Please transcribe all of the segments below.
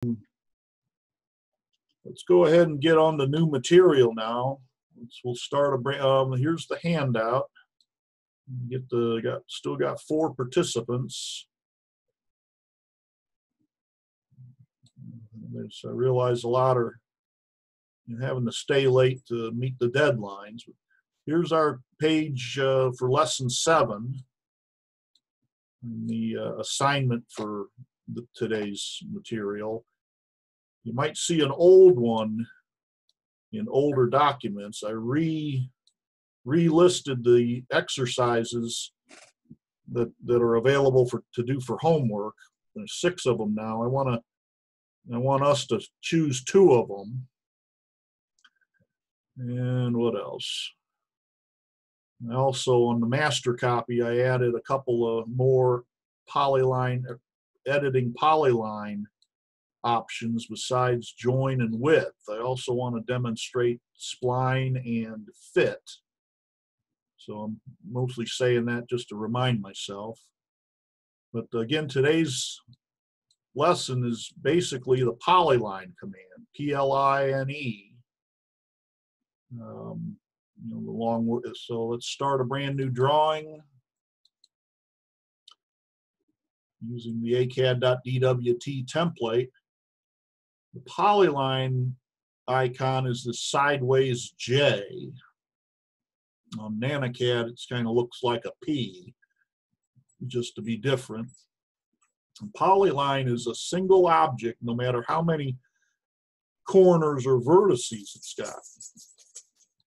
Let's go ahead and get on the new material now. We'll start here's the handout. Still got 4 participants. I realize a lot are having to stay late to meet the deadlines. Here's our page for lesson 7, and the assignment for today's material. You might see an old one in older documents. I relisted the exercises that are available to do for homework. There's 6 of them now. I want us to choose 2 of them. And what else? Also on the master copy, I added a couple of more editing polyline options besides join and width. I also want to demonstrate spline and fit. So I'm mostly saying that just to remind myself. But again, today's lesson is basically the polyline command, P-L-I-N-E. The long word. So let's start a brand new drawing using the ACAD.DWT template. The polyline icon is the sideways J. On NanoCAD, it kind of looks like a P, just to be different. And polyline is a single object, no matter how many corners or vertices it's got.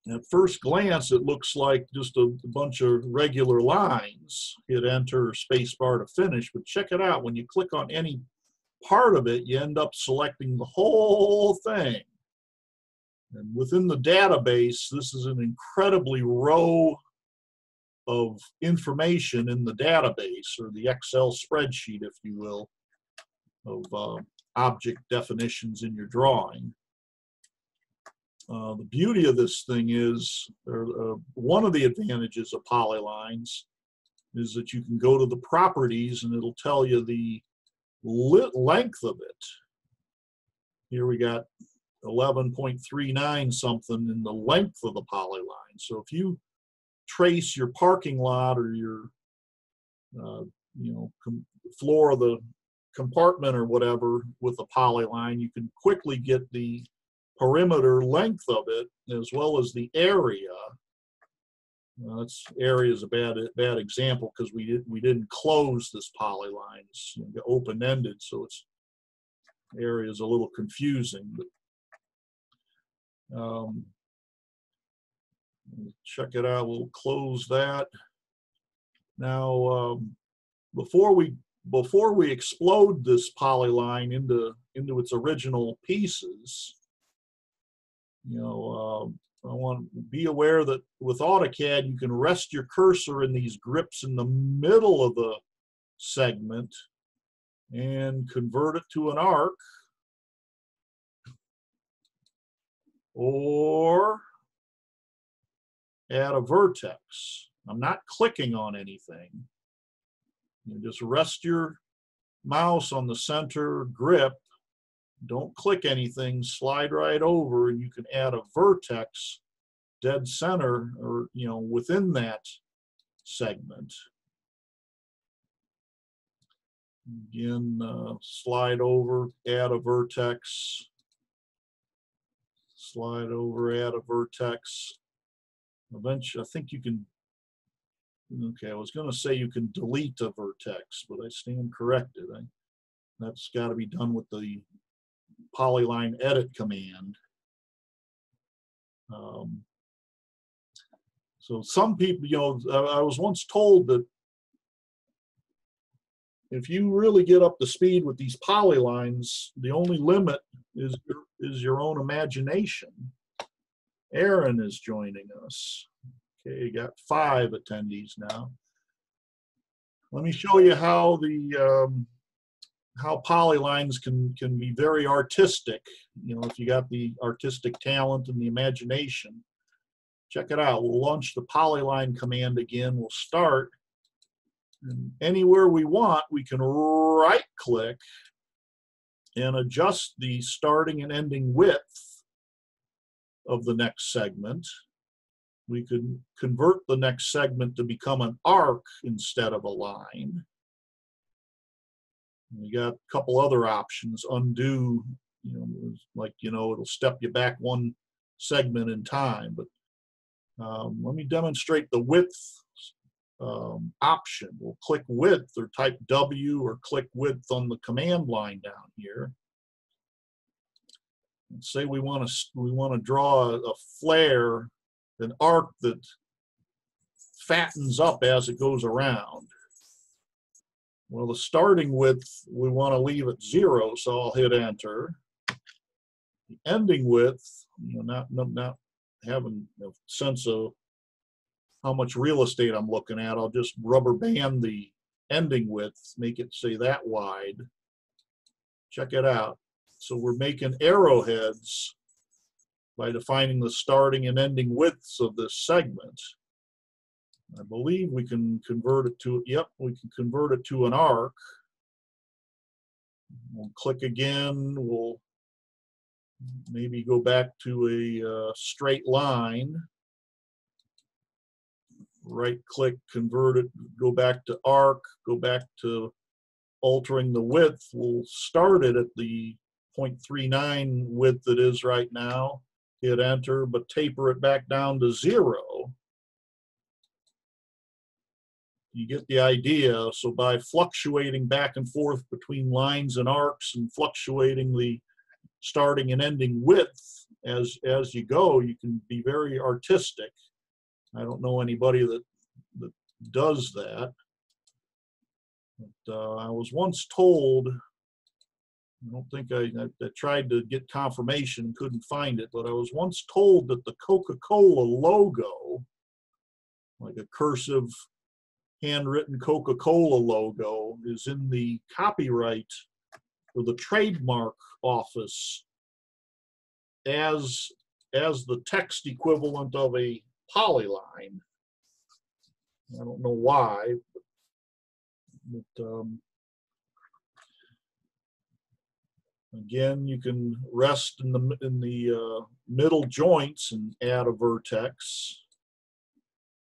And at first glance, it looks like just a bunch of regular lines. Hit enter or spacebar to finish, but check it out. When you click on any part of it, you end up selecting the whole thing. And within the database, this is an incredibly row of information in the database, or the Excel spreadsheet, if you will, of object definitions in your drawing. The beauty of this thing is, one of the advantages of polylines is that you can go to the properties and it'll tell you the length of it. Here we got 11.39 something in the length of the polyline. So if you trace your parking lot or your floor of the compartment or whatever with a polyline, you can quickly get the perimeter length of it as well as the area. Area is a bad example because we didn't close this polyline. It's open-ended, so its area is a little confusing. But check it out. We'll close that. Now, before we explode this polyline into its original pieces, I want to be aware that with AutoCAD, you can rest your cursor in these grips in the middle of the segment and convert it to an arc, or add a vertex. I'm not clicking on anything. You just rest your mouse on the center grip. Don't click anything, slide right over, and you can add a vertex dead center, or within that segment. Again, slide over, add a vertex, slide over, add a vertex. Eventually, I think you can, okay, I was going to say you can delete a vertex, but I stand corrected. That's got to be done with the polyline edit command. So some people, I was once told that if you really get up to speed with these polylines, the only limit is your own imagination. Aaron is joining us. Okay, you got 5 attendees now. Let me show you how how polylines can be very artistic. If you got the artistic talent and the imagination. Check it out. We'll launch the polyline command again. We'll start. And anywhere we want, we can right-click and adjust the starting and ending width of the next segment. We could convert the next segment to become an arc instead of a line. We got a couple other options. Undo, it'll step you back one segment in time. But let me demonstrate the width option. We'll click width or type W or click width on the command line down here. And say we want to draw a flare, an arc that fattens up as it goes around. Well, the starting width we want to leave at 0, so I'll hit enter. The ending width, not having a sense of how much real estate I'm looking at, I'll just rubber band the ending width, make it say that wide. Check it out. So we're making arrowheads by defining the starting and ending widths of this segment. I believe we can convert it to, we can convert it to an arc. We'll click again. We'll maybe go back to a straight line. Right click, convert it, go back to arc, go back to altering the width. We'll start it at the 0.39 width it is right now. Hit enter, but taper it back down to 0. You get the idea. So by fluctuating back and forth between lines and arcs and fluctuating the starting and ending width as you go, you can be very artistic. I don't know anybody that does that. But I was once told, I don't think I tried to get confirmation, couldn't find it, but I was once told that the Coca-Cola logo, like a cursive handwritten Coca-Cola logo, is in the copyright or the trademark office as the text equivalent of a polyline. I don't know why, but again, you can rest in the middle joints and add a vertex.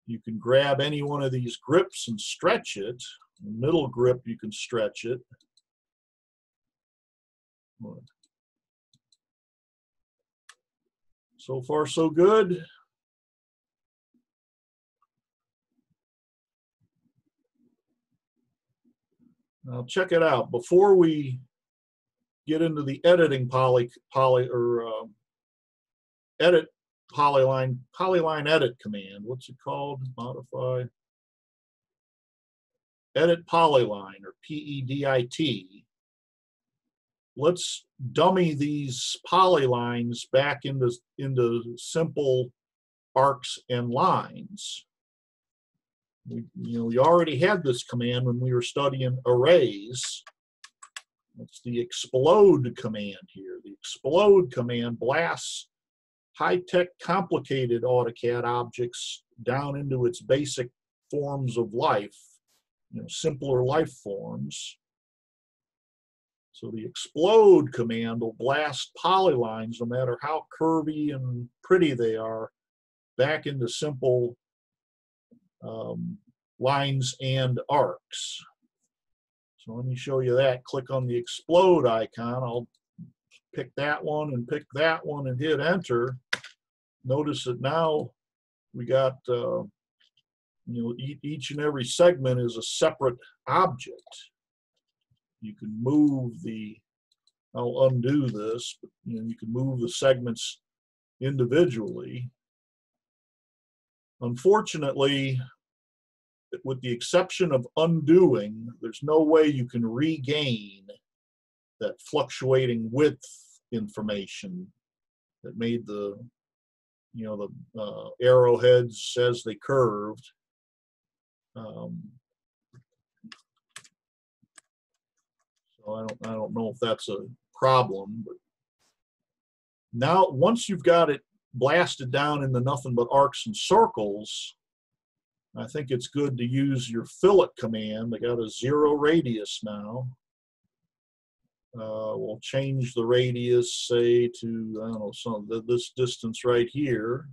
You can grab any one of these grips and stretch it. The middle grip, you can stretch it. So far, so good. Now check it out. Before we get into the editing edit polyline edit command. What's it called? Modify. Edit polyline, or PEDIT. Let's dummy these polylines back into simple arcs and lines. We already had this command when we were studying arrays. That's the explode command here. The explode command blasts high-tech, complicated AutoCAD objects down into its basic forms of life, simpler life forms. So the explode command will blast polylines, no matter how curvy and pretty they are, back into simple lines and arcs. So let me show you that. Click on the explode icon. I'll pick that one and pick that one and hit enter. Notice that now we got, each and every segment is a separate object. You can move I'll undo this, but you can move the segments individually. Unfortunately, with the exception of undoing, there's no way you can regain that fluctuating width information that made the arrowheads as they curved. So I don't know if that's a problem, but now once you've got it blasted down into nothing but arcs and circles, I think it's good to use your fillet command. I got a 0 radius now. We'll change the radius, say, to, I don't know, this distance right here.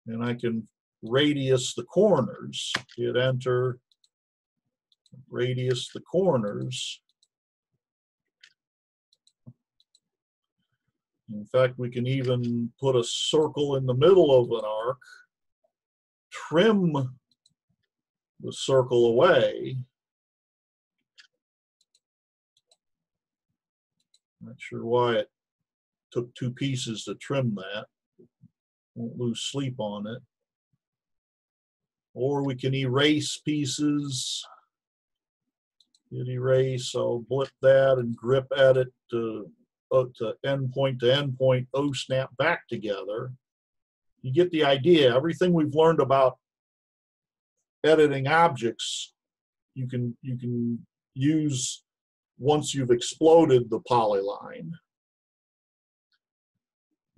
And I can radius the corners. Hit enter, radius the corners. In fact, we can even put a circle in the middle of an arc, trim the circle away. Not sure why it took 2 pieces to trim that. Won't lose sleep on it. Or we can erase pieces. Hit erase, I'll blip that and grip edit to endpoint to endpoint, snap back together. You get the idea. Everything we've learned about editing objects, you can use once you've exploded the polyline.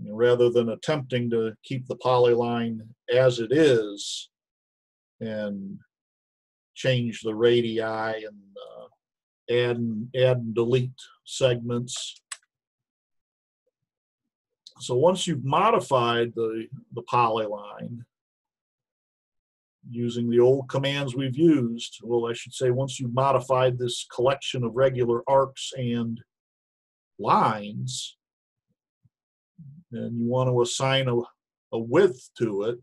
Rather than attempting to keep the polyline as it is and change the radii and add and delete segments. So once you've modified the polyline using the old commands we've used, well, I should say once you've modified this collection of regular arcs and lines, and you want to assign a width to it,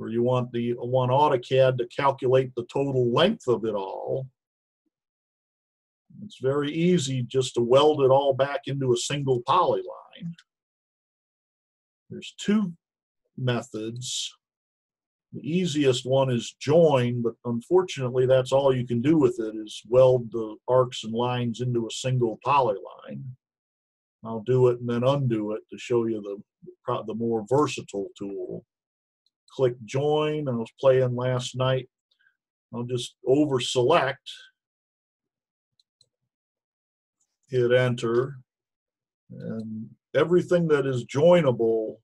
or you want AutoCAD to calculate the total length of it all, it's very easy just to weld it all back into a single polyline. There's 2 methods. The easiest one is join, but unfortunately that's all you can do with it, is weld the arcs and lines into a single polyline. I'll do it and then undo it to show you the more versatile tool. Click join. I was playing last night. I'll just over select, hit enter, and everything that is joinable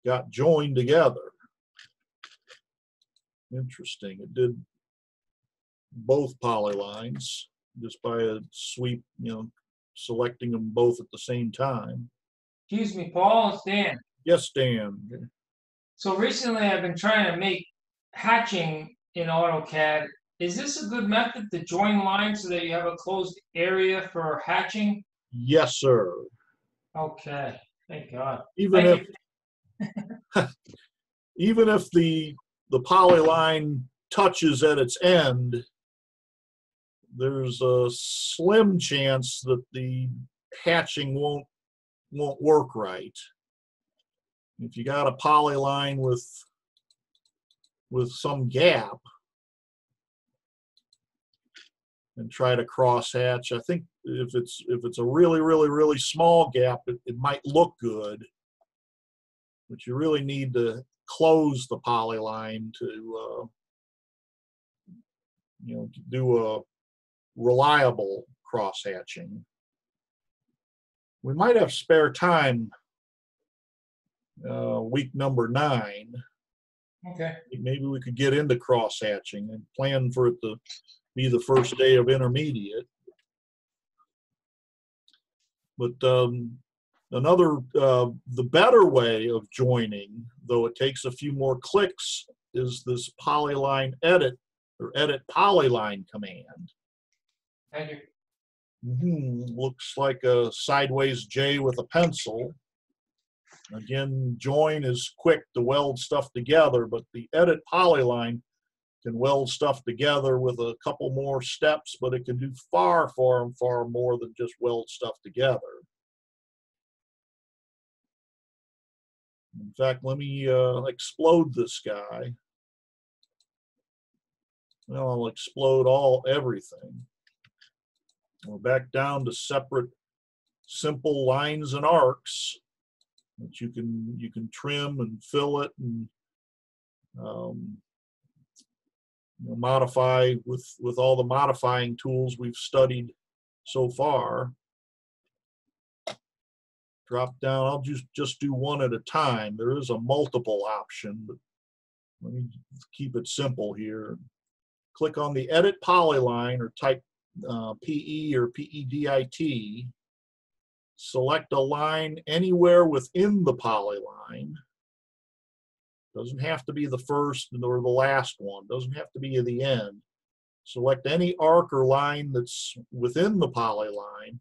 got joined together. Interesting. It did both polylines just by a sweep, selecting them both at the same time. Excuse me, Paul, it's Dan. Yes, Dan. So recently I've been trying to make hatching in AutoCAD. Is this a good method to join lines so that you have a closed area for hatching? Yes, sir. Okay, thank God. Even if the polyline touches at its end, there's a slim chance that the hatching won't work right. If you got a polyline with some gap and try to cross hatch, I think if it's a really small gap, it might look good, but you really need to close the polyline to do a reliable cross hatching. We might have spare time week number 9. Okay. Maybe we could get into cross hatching and plan for it to be the first day of intermediate. But the better way of joining, though it takes a few more clicks, is this polyline edit or edit polyline command. Thank you. Looks like a sideways J with a pencil. Again, join is quick to weld stuff together, but the edit polyline can weld stuff together with a couple more steps, but it can do far more than just weld stuff together. In fact, let me explode this guy. Well, I'll explode everything. We're back down to separate simple lines and arcs that you can trim and fill it and modify with all the modifying tools we've studied so far. Drop down. I'll just do one at a time. There is a multiple option, but let me keep it simple here. click on the Edit Polyline or type PE or PEDIT. Select a line anywhere within the polyline. Doesn't have to be the first or the last one. Doesn't have to be at the end. Select any arc or line that's within the polyline,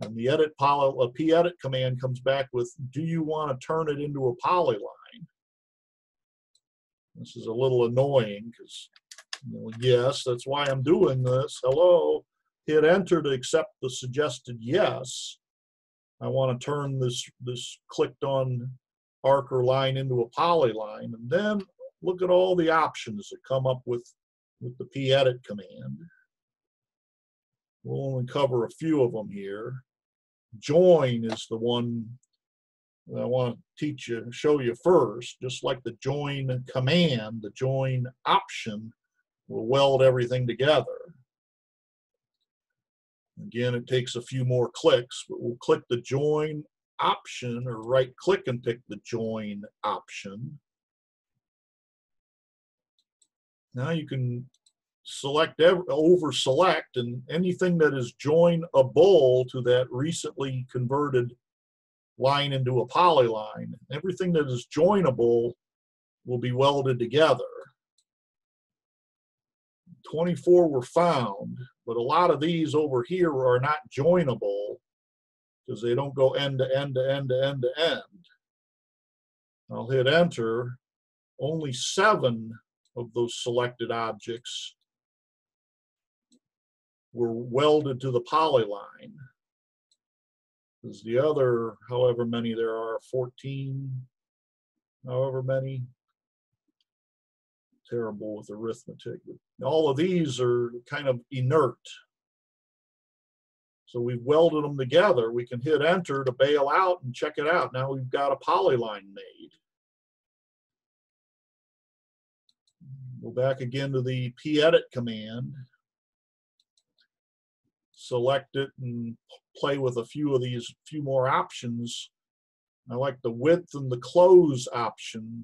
and the p-edit command comes back with, do you want to turn it into a polyline? This is a little annoying because, yes, that's why I'm doing this. Hello. Hit enter to accept the suggested yes. I want to turn this clicked on arc or line into a polyline, and then look at all the options that come up with the p-edit command. We'll only cover a few of them here. Join is the one that I want to show you first. Just like the join command, the join option will weld everything together. Again, it takes a few more clicks, but we'll click the join option or right click and pick the join option. Now you can over select, and anything that is joinable to that recently converted line into a polyline, everything that is joinable will be welded together. 24 were found, but a lot of these over here are not joinable because they don't go end to end to end to end to end. I'll hit enter. Only 7 of those selected objects were welded to the polyline. Because the other, however many there are, 14, however many, terrible with arithmetic. All of these are kind of inert. So we've welded them together. We can hit enter to bail out and check it out. Now we've got a polyline made. Go back again to the p-edit command. Select it and play with a few of these, few more options. I like the width and the close option,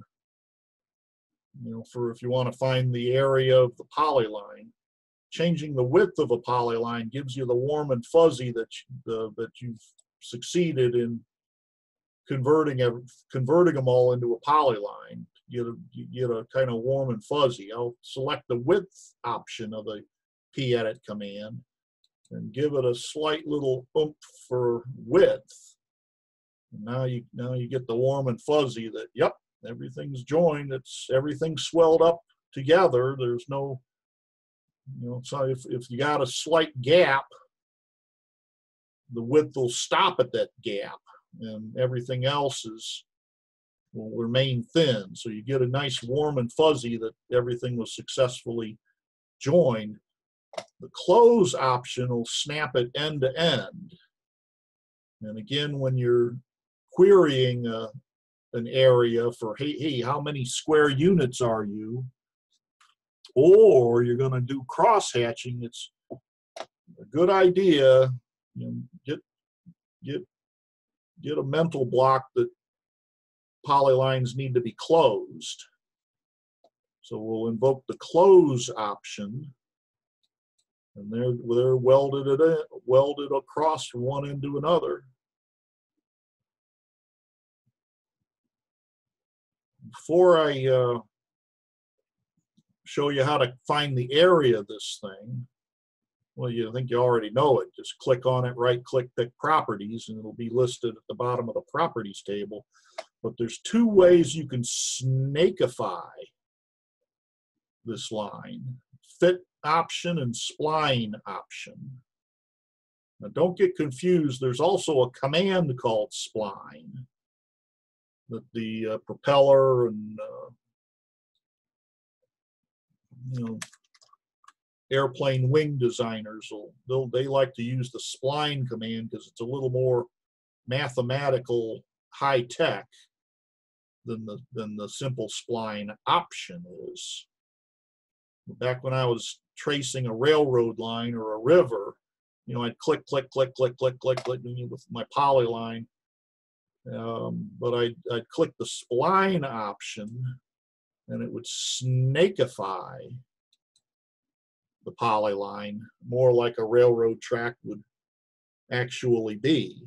for if you want to find the area of the polyline. Changing the width of a polyline gives you the warm and fuzzy that you've succeeded in converting them all into a polyline. You get a kind of warm and fuzzy. I'll select the width option of the p-edit command and give it a slight little oomph for width. And now you get the warm and fuzzy that, yep, everything's joined. Everything's swelled up together. There's no, so if you got a slight gap, the width will stop at that gap, and everything else will remain thin. So you get a nice warm and fuzzy that everything was successfully joined. The close option will snap it end to end. And again, when you're querying an area for, hey, how many square units are you? Or you're going to do cross hatching, it's a good idea. Get a mental block that polylines need to be closed. So we'll invoke the close option, and they're welded across from one end to another. Before I show you how to find the area of this thing, well, I think you already know it. Just click on it, right click, pick properties, and it'll be listed at the bottom of the properties table. But there's 2 ways you can snakeify this line: fit option and spline option. Now don't get confused, there's also a command called spline that the propeller and airplane wing designers they like to use the spline command because it's a little more mathematical, high tech than the simple spline option is. Back when I was tracing a railroad line or a river, I'd click, click, click, click, click, click, click with my polyline. But I'd click the spline option, and it would snakeify the polyline, more like a railroad track would actually be.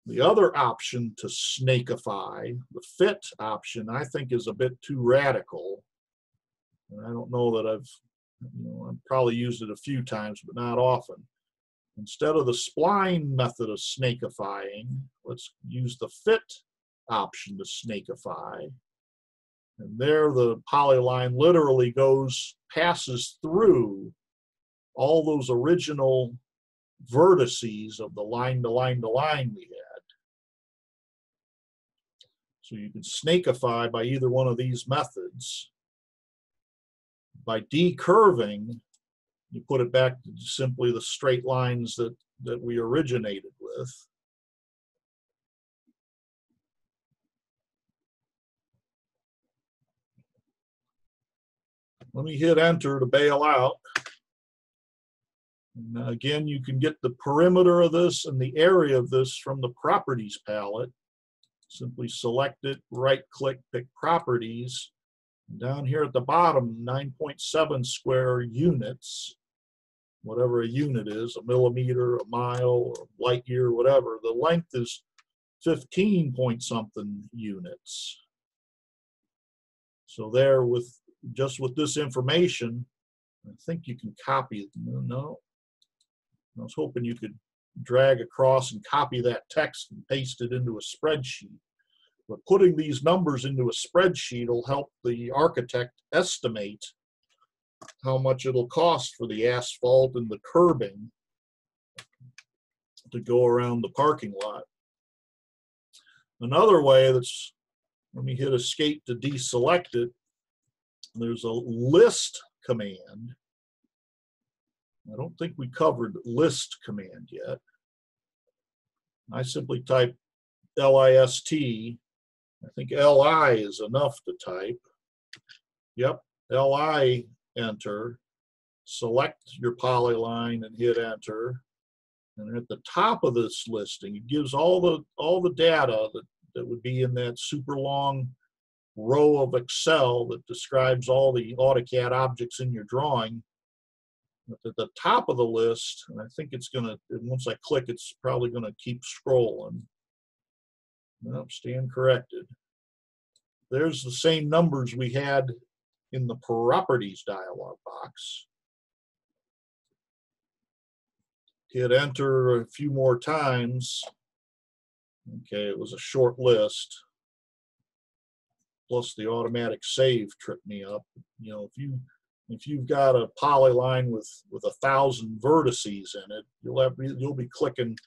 The other option to snakeify, the fit option, I think is a bit too radical. And I don't know that I've probably used it a few times, but not often. Instead of the spline method of snakeifying, let's use the fit option to snakeify. And there the polyline literally passes through all those original vertices of the line to line to line we had. So you can snakeify by either one of these methods. By decurving, you put it back to simply the straight lines that we originated with. Let me hit enter to bail out. And again, you can get the perimeter of this and the area of this from the properties palette. Simply select it, right click, pick properties. Down here at the bottom, 9.7 square units, whatever a unit is, a millimeter, a mile, or light year, whatever. The length is 15 point something units. So there, just with this information, I think you can copy. No, I was hoping you could drag across and copy that text and paste it into a spreadsheet. But putting these numbers into a spreadsheet will help the architect estimate how much it'll cost for the asphalt and the curbing to go around the parking lot. Another way let me hit escape to deselect it. There's a list command. I don't think we covered list command yet. I simply type LIST. I think LI is enough to type. Yep, LI, enter. Select your polyline and hit enter. And at the top of this listing, it gives all the data that would be in that super long row of Excel that describes all the AutoCAD objects in your drawing. But at the top of the list, and I think it's gonna, once I click, it's probably gonna keep scrolling. Nope, stand corrected. There's the same numbers we had in the properties dialog box. Hit enter a few more times. Okay, it was a short list. Plus the automatic save tripped me up. You know, if you've got a polyline with 1,000 vertices in it, you'll be clicking,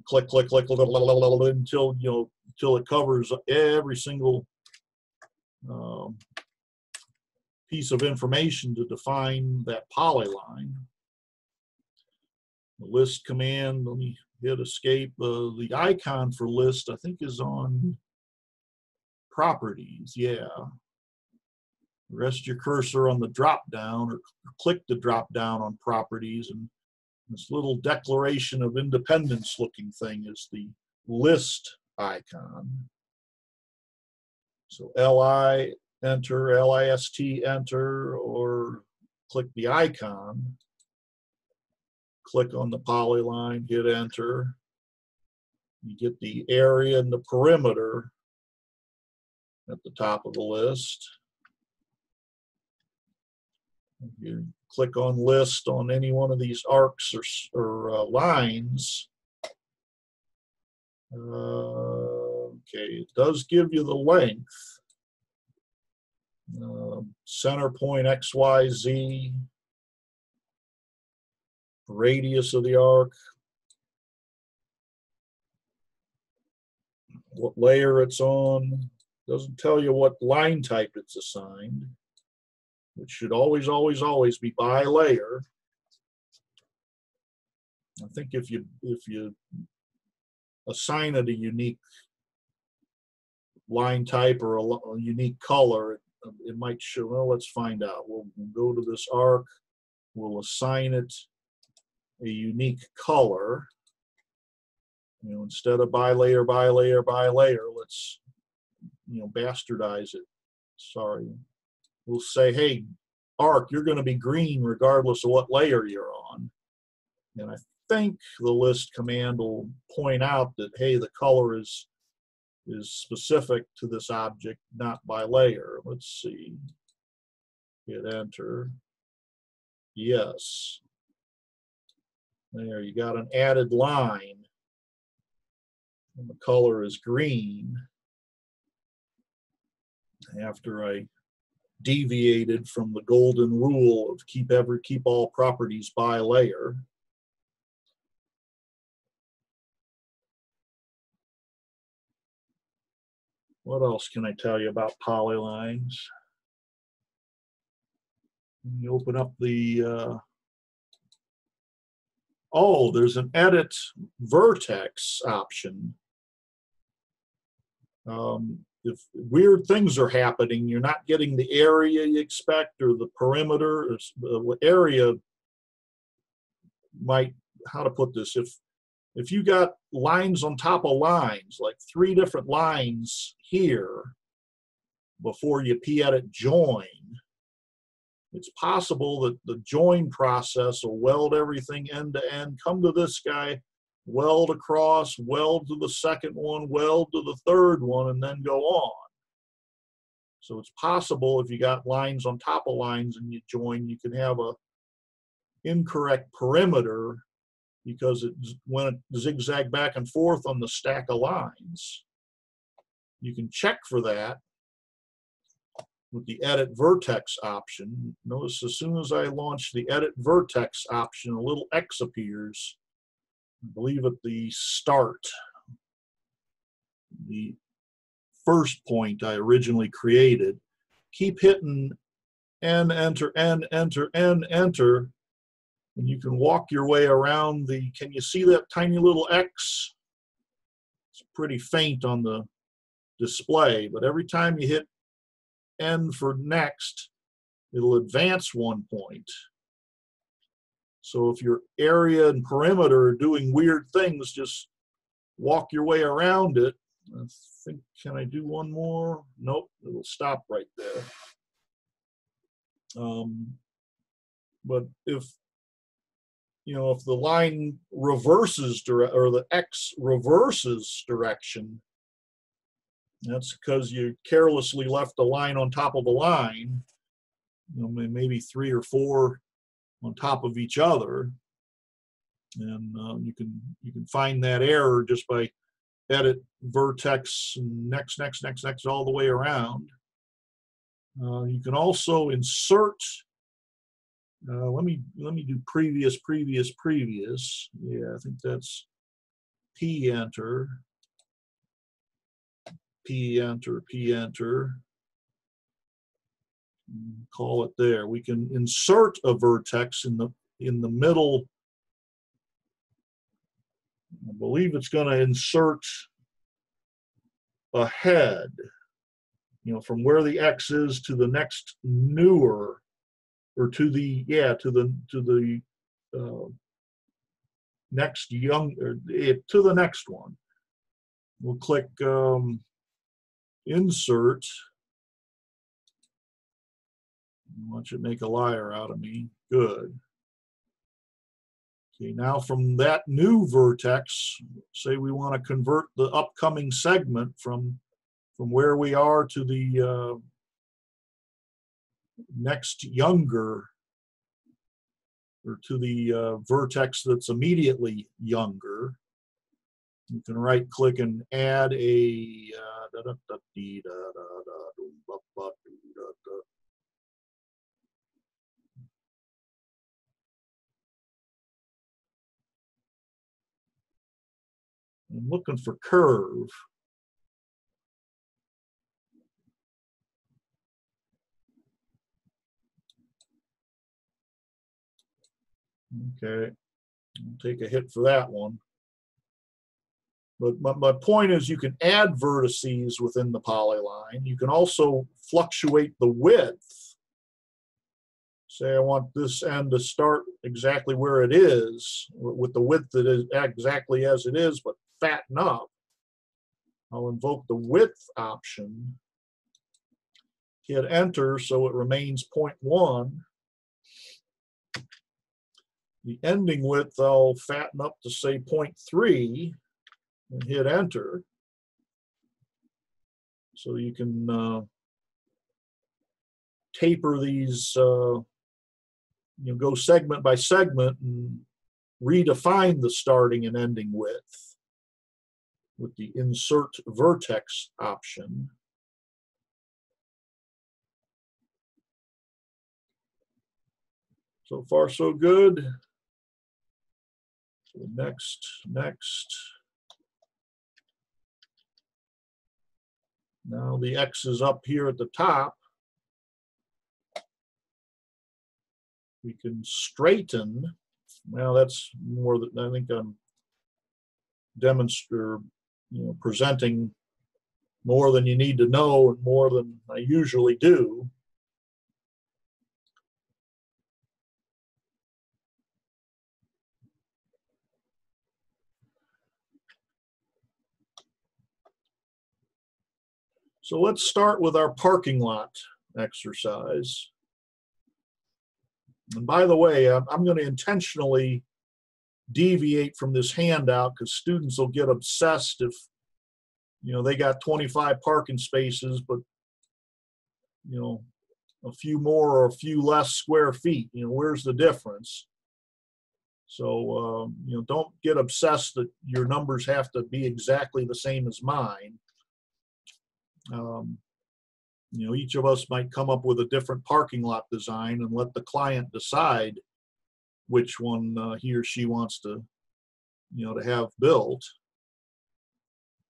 click until it covers every single piece of information to define that polyline. The list command, let me hit escape. The icon for list, I think, is on properties. Yeah. Rest your cursor on the drop down or click the drop down on properties, and this little Declaration of Independence looking thing is the list icon. So LI, enter, LIST, enter, or click the icon. Click on the polyline, hit enter. You get the area and the perimeter at the top of the list. If you click on list on any one of these arcs or lines, okay, it does give you the length. Center point X, Y, Z, radius of the arc, what layer it's on. Doesn't tell you what line type it's assigned, which should always, always, always be by layer. I think if you assign it a unique line type or a unique color, it might show. Well, let's find out. We'll go to this arc. We'll assign it a unique color. You know, instead of by layer, by layer, by layer, let's bastardize it. Sorry. will say, hey, arc, you're going to be green regardless of what layer you're on. And I think the list command will point out that, hey, the color is specific to this object, not by layer. Let's see. Hit enter. Yes. There, you got an added line. And the color is green. After I deviated from the golden rule of keep all properties by layer. What else can I tell you about polylines? You open up the oh, there's an edit vertex option. If weird things are happening, you're not getting the area you expect, or the perimeter, or the area might, how to put this, if you got lines on top of lines, like 3 different lines here, before you p-edit join, it's possible that the join process will weld everything end to end, come to this guy, weld across, weld to the second one, weld to the third one, and then go on. So it's possible if you got lines on top of lines and you join, you can have a incorrect perimeter because it went zigzag back and forth on the stack of lines. You can check for that with the edit vertex option. Notice as soon as I launch the edit vertex option, a little X appears. I believe at the start, the first point I originally created. Keep hitting N, enter, N, enter, N, enter, and you can walk your way around the, can you see that tiny little X? It's pretty faint on the display, but every time you hit N for next, it'll advance 1 point. So if your area and perimeter are doing weird things, just walk your way around it. I think, can I do one more? Nope, it'll stop right there. But if, you know, if the line reverses or the X reverses direction, that's because you carelessly left a line on top of a line, you know, maybe 3 or 4 on top of each other, and you can find that error just by edit vertex and next all the way around. You can also insert. Let me do previous. Yeah, I think that's P enter. Call it there. We can insert a vertex in the middle. I believe it's going to insert a head, you know, from where the X is to the next newer, or to the next young, or to the next one. We'll click insert. Watch it make a liar out of me. Good. Okay, now from that new vertex, say we want to convert the upcoming segment from where we are to the next younger, or to the vertex that's immediately younger. You can right click and add a I'm looking for curve. Okay, I'll take a hit for that one. But my point is, you can add vertices within the polyline. You can also fluctuate the width. Say I want this end to start exactly where it is, with the width that is exactly as it is, but fatten up. I'll invoke the width option. hit enter so it remains 0.1. The ending width I'll fatten up to say 0.3 and hit enter. So you can taper these, go segment by segment and redefine the starting and ending width with the insert vertex option. So far, so good. So next. Now the X is up here at the top. We can straighten. Well, that's more than I think I'm presenting more than you need to know and more than I usually do. So let's start with our parking lot exercise. And by the way, I'm going to intentionally deviate from this handout because students will get obsessed if, they got 25 parking spaces, but, a few more or a few less square feet, where's the difference? So, don't get obsessed that your numbers have to be exactly the same as mine. Each of us might come up with a different parking lot design and let the client decide which one he or she wants to, to have built.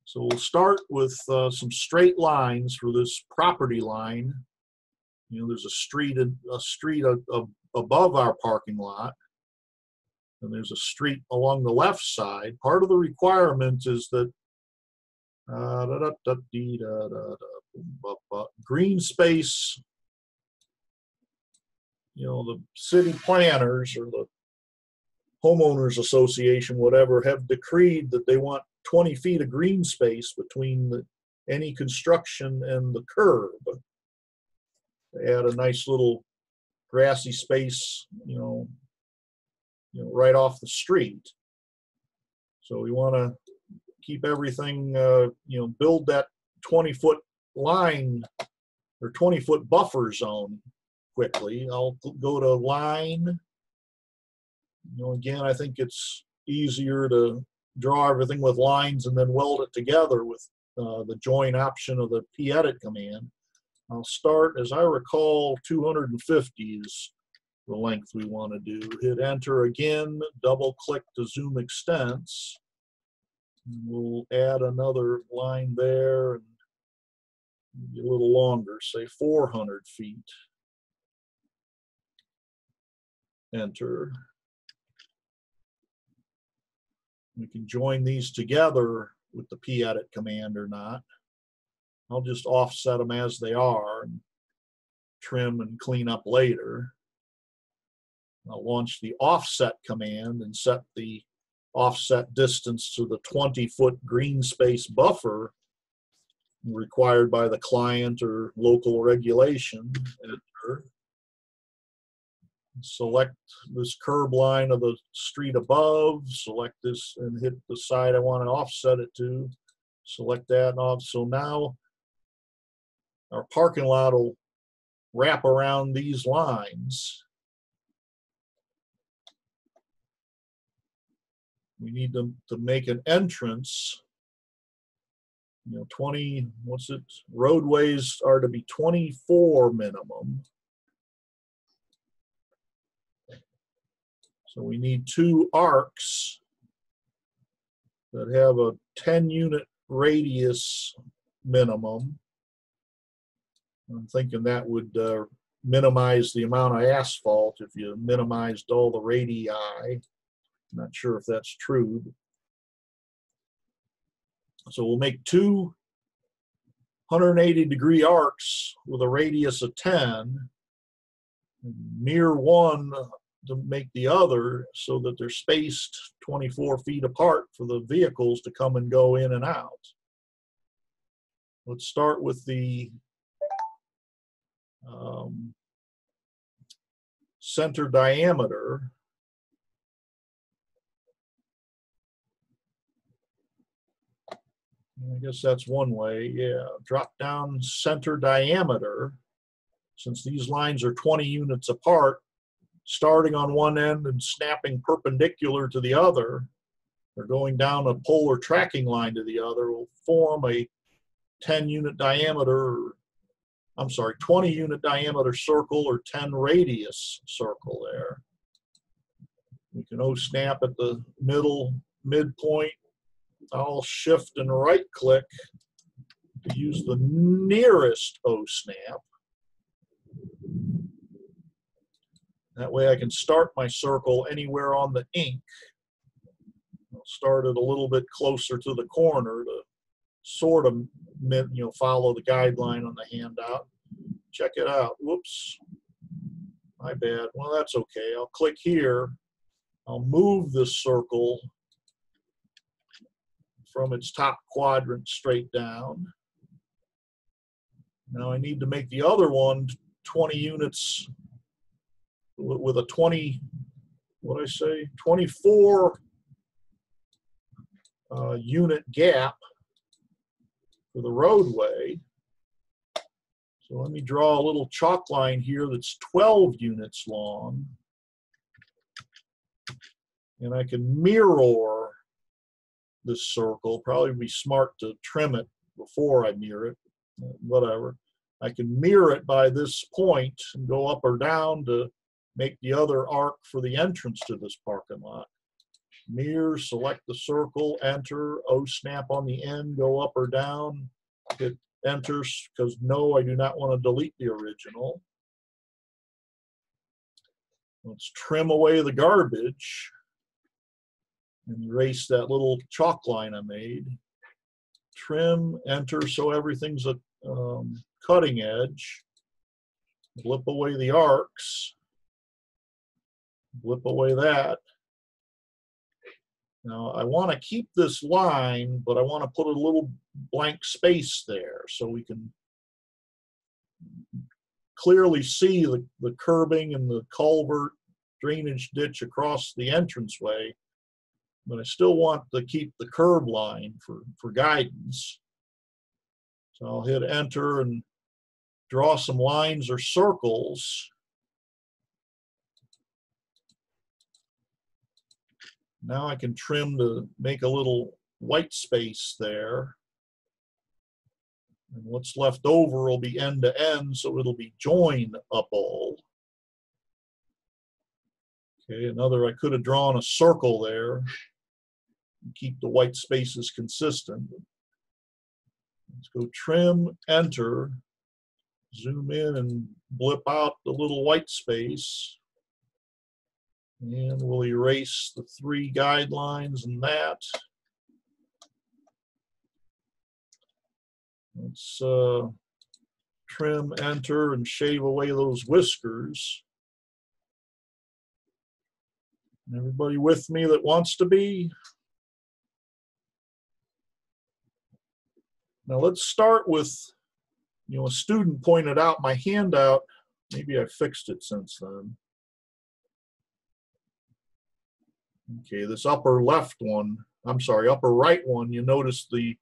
So we'll start with some straight lines for this property line. There's a street above our parking lot, and there's a street along the left side. Part of the requirement is that green space, the city planners or the homeowners association, whatever, have decreed that they want 20 feet of green space between any construction and the curb. They add a nice little grassy space, right off the street. So we want to keep everything, build that 20-foot line or 20-foot buffer zone quickly. I'll go to line. Again, I think it's easier to draw everything with lines and then weld it together with the join option of the pedit command. I'll start, as I recall, 250 is the length we want to do. Hit enter again, double click to zoom extents. We'll add another line there and a little longer, say 400 feet. Enter. We can join these together with the pedit command or not. I'll just offset them as they are and trim and clean up later. I'll launch the offset command and set the offset distance to the 20-foot green space buffer required by the client or local regulation. Enter. Select this curb line of the street above, select this and hit the side I want to offset it to. Select that and off. So now our parking lot will wrap around these lines. We need to make an entrance. 20, roadways are to be 24 minimum. So we need 2 arcs that have a 10-unit radius minimum. I'm thinking that would minimize the amount of asphalt if you minimized all the radii. I'm not sure if that's true. So we'll make 2 180-degree arcs with a radius of 10, and mirror one to make the other so that they're spaced 24 feet apart for the vehicles to come and go in and out. Let's start with the center diameter. I guess that's one way. Yeah, drop down center diameter. Since these lines are 20 units apart, starting on one end and snapping perpendicular to the other, or going down a polar tracking line to the other, will form a 10 unit diameter, I'm sorry, 20 unit diameter circle or 10 radius circle there. We can O-snap at the midpoint. I'll shift and right click to use the nearest O-snap. That way I can start my circle anywhere on the ink. I'll start it a little bit closer to the corner to sort of, follow the guideline on the handout. Check it out. Whoops. My bad. Well, that's okay. I'll click here. I'll move this circle from its top quadrant straight down. Now I need to make the other one 20 units with a 24 unit gap for the roadway. So let me draw a little chalk line here that's 12 units long. And I can mirror this circle. Probably be smart to trim it before I mirror it, whatever. I can mirror it by this point and go up or down to make the other arc for the entrance to this parking lot. Mirror, select the circle, enter, O-snap on the end, go up or down, hit enter, because no, I do not want to delete the original. Let's trim away the garbage and erase that little chalk line I made. Trim, enter, so everything's a cutting edge. Blip away the arcs. Blip away that. Now I want to keep this line, but I want to put a little blank space there so we can clearly see the curbing and the culvert drainage ditch across the entranceway. But I still want to keep the curb line for guidance. So I'll hit enter and draw some lines or circles. Now I can trim to make a little white space there. And what's left over will be end to end, so it'll be joinable. Okay, I could have drawn a circle there. Keep the white spaces consistent. Let's go trim, enter, zoom in and blip out the little white space. And we'll erase the 3 guidelines and that. Let's trim, enter, and shave away those whiskers. Everybody with me that wants to be? Now let's start with, a student pointed out my handout. Maybe I fixed it since then. Okay, this upper right one, you notice the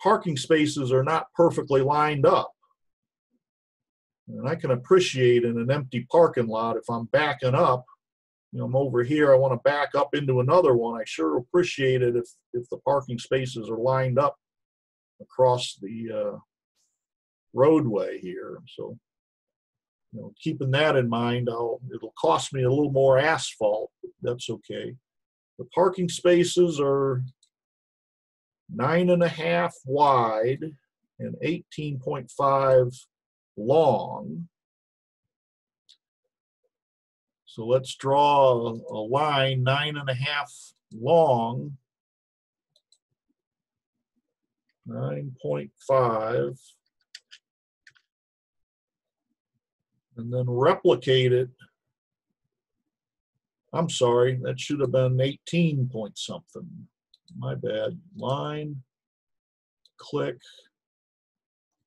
parking spaces are not perfectly lined up. And I can appreciate in an empty parking lot, if I'm backing up, I'm over here, I want to back up into another one. I sure appreciate it if the parking spaces are lined up across the roadway here. So, keeping that in mind, it'll cost me a little more asphalt, but that's okay. The parking spaces are 9.5 wide and 18.5 long. So let's draw a line 9.5 long, 9.5, and then replicate it. I'm sorry, that should have been 18 point something. My bad. Line, click,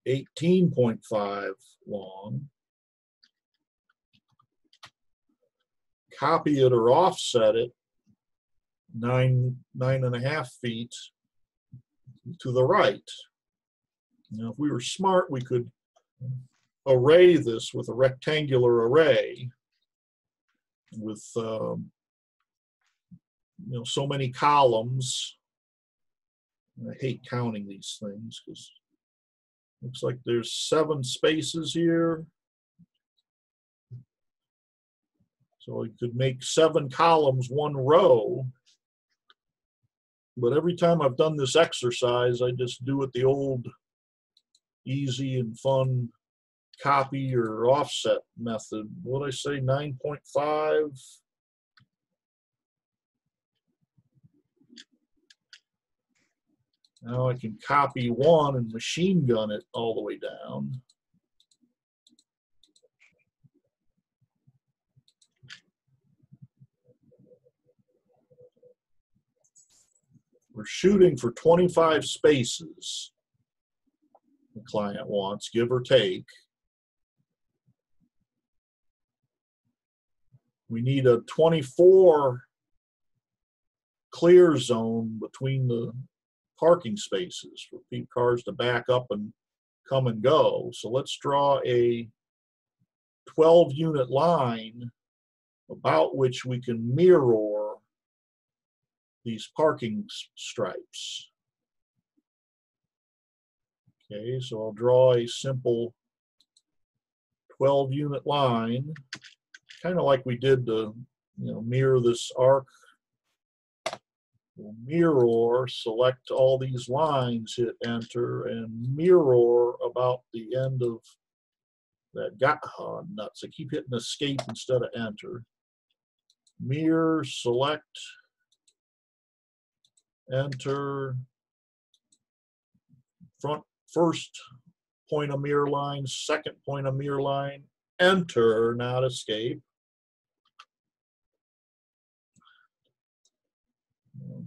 18.5 long. Copy it or offset it 9.5 feet to the right. Now, if we were smart, we could array this with a rectangular array with so many columns. And I hate counting these things because it looks like there's 7 spaces here. So you could make 7 columns, 1 row. But every time I've done this exercise, I just do it the old easy and fun copy or offset method. What did I say, 9.5? Now I can copy 1 and machine gun it all the way down. We're shooting for 25 spaces. The client wants, give or take. We need a 24 clear zone between the parking spaces for cars to back up and come and go. So let's draw a 12-unit line about which we can mirror these parking stripes. Okay, so I'll draw a simple 12-unit line, kind of like we did to mirror this arc. We'll mirror, select all these lines, hit enter, and mirror about the end of that. Nuts. I keep hitting escape instead of enter. Mirror, select, enter, first point of mirror line, second point of mirror line, enter, not escape.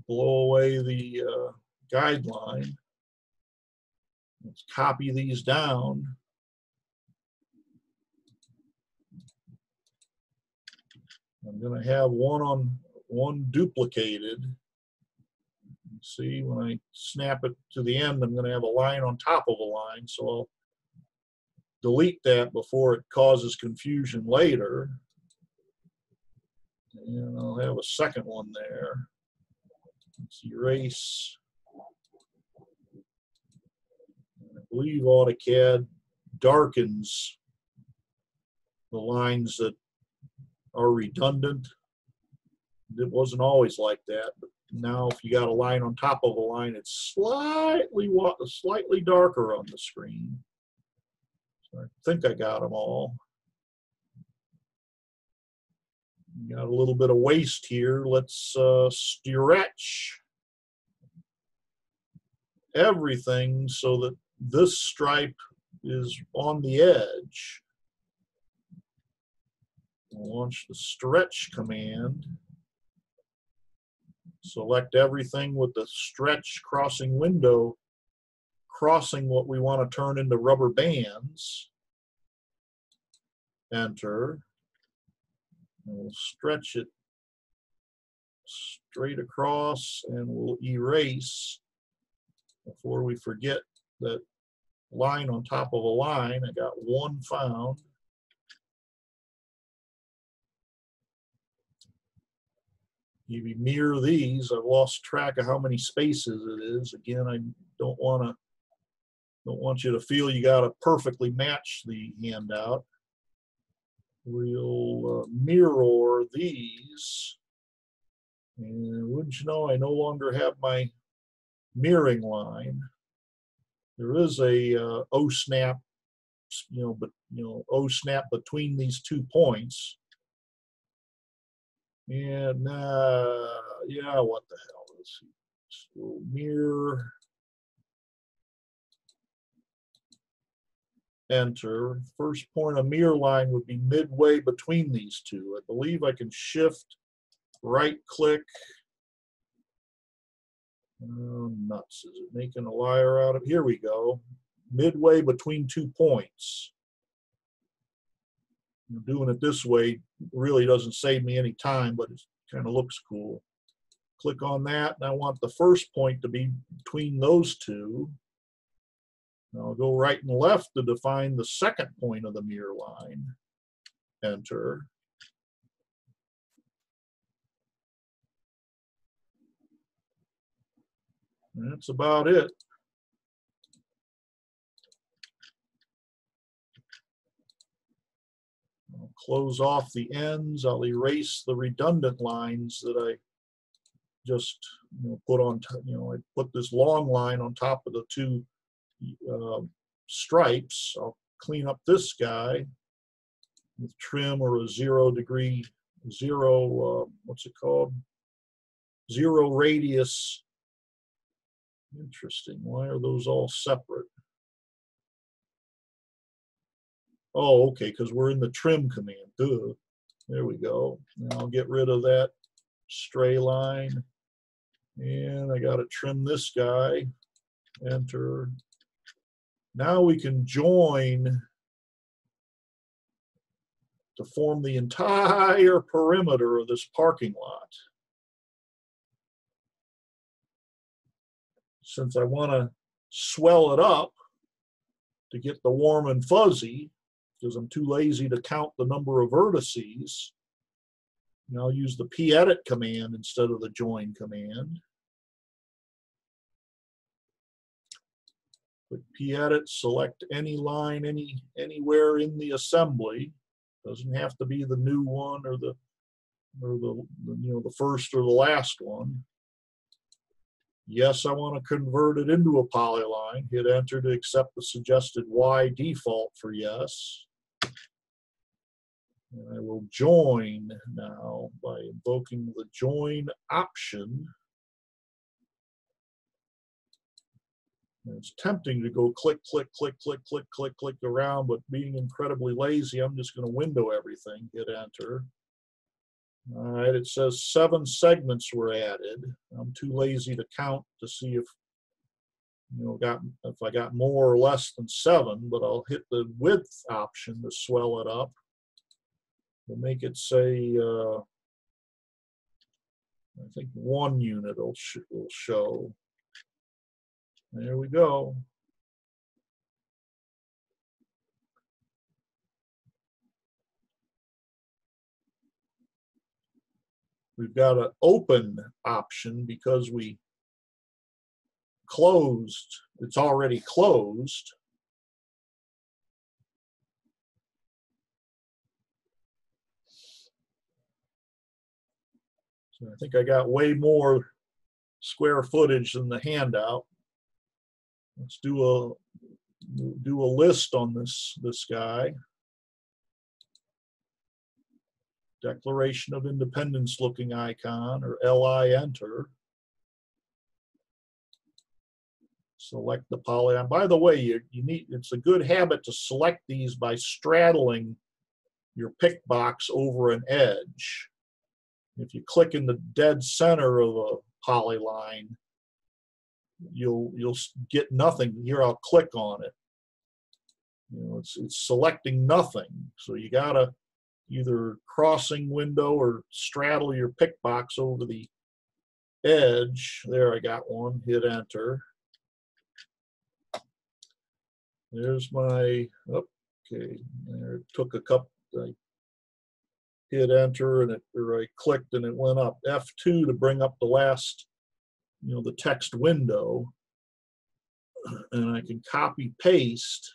Blow away the guideline. Let's copy these down. I'm going to have one duplicated. See, when I snap it to the end, I'm going to have a line on top of a line, so I'll delete that before it causes confusion later. And I'll have a second one there. Let's erase. I believe AutoCAD darkens the lines that are redundant. It wasn't always like that, but now if you got a line on top of a line, it's slightly darker on the screen. So I think I got them all. Got a little bit of waste here. Let's stretch everything so that this stripe is on the edge. We'll launch the stretch command. Select everything with the stretch crossing window, crossing what we want to turn into rubber bands. Enter. And we'll stretch it straight across, and we'll erase before we forget that line on top of a line. I got one found. If you mirror these, I've lost track of how many spaces it is. Again, I don't want you to feel you got to perfectly match the handout. We'll mirror these, and wouldn't you know, I no longer have my mirroring line. There is a O-snap, O-snap between these 2 points. And yeah, what the hell? Let's see. So mirror, enter. First point of mirror line would be midway between these two. I believe I can shift, right click. Oh, nuts. Is it making a liar out of it? Here we go. midway between 2 points. Doing it this way really doesn't save me any time, but it kind of looks cool. Click on that, and I want the first point to be between those two. Now I'll go right and left to define the second point of the mirror line. Enter. And that's about it. I'll close off the ends. I'll erase the redundant lines that I just put on. I put this long line on top of the two stripes. I'll clean up this guy with trim or a 0 degree, what's it called? 0 radius. Interesting. Why are those all separate? Oh, okay, because we're in the trim command. Duh. There we go. Now I'll get rid of that stray line. And I got to trim this guy. Enter. Now we can join to form the entire perimeter of this parking lot. Since I want to swell it up to get the warm and fuzzy, because I'm too lazy to count the number of vertices, and I'll use the pedit command instead of the join command. Click pedit, select any line anywhere in the assembly. Doesn't have to be the new one or the first or the last one. Yes, I want to convert it into a polyline. Hit enter to accept the suggested Y default for yes. And I will join now by invoking the join option. And it's tempting to go click, click, click, click, click, click, click around, but being incredibly lazy, I'm just going to window everything, hit enter. All right, it says 7 segments were added. I'm too lazy to count to see if I got more or less than 7, but I'll hit the width option to swell it up. We'll make it say, I think 1 unit will show. There we go. We've got an open option because we closed. It's already closed. So I think I got way more square footage than the handout. Let's do a list on this guy. Declaration of Independence looking icon, or LI enter. Select the polygon. By the way, it's a good habit to select these by straddling your pick box over an edge. If you click in the dead center of a polyline, you'll get nothing. Here, I'll click on it. It's selecting nothing. So you gotta either crossing window or straddle your pick box over the edge. There, I got one. Hit enter. There's my, okay, there it took a couple, I hit enter and I clicked and it went up. F2 to bring up the last, the text window. And I can copy paste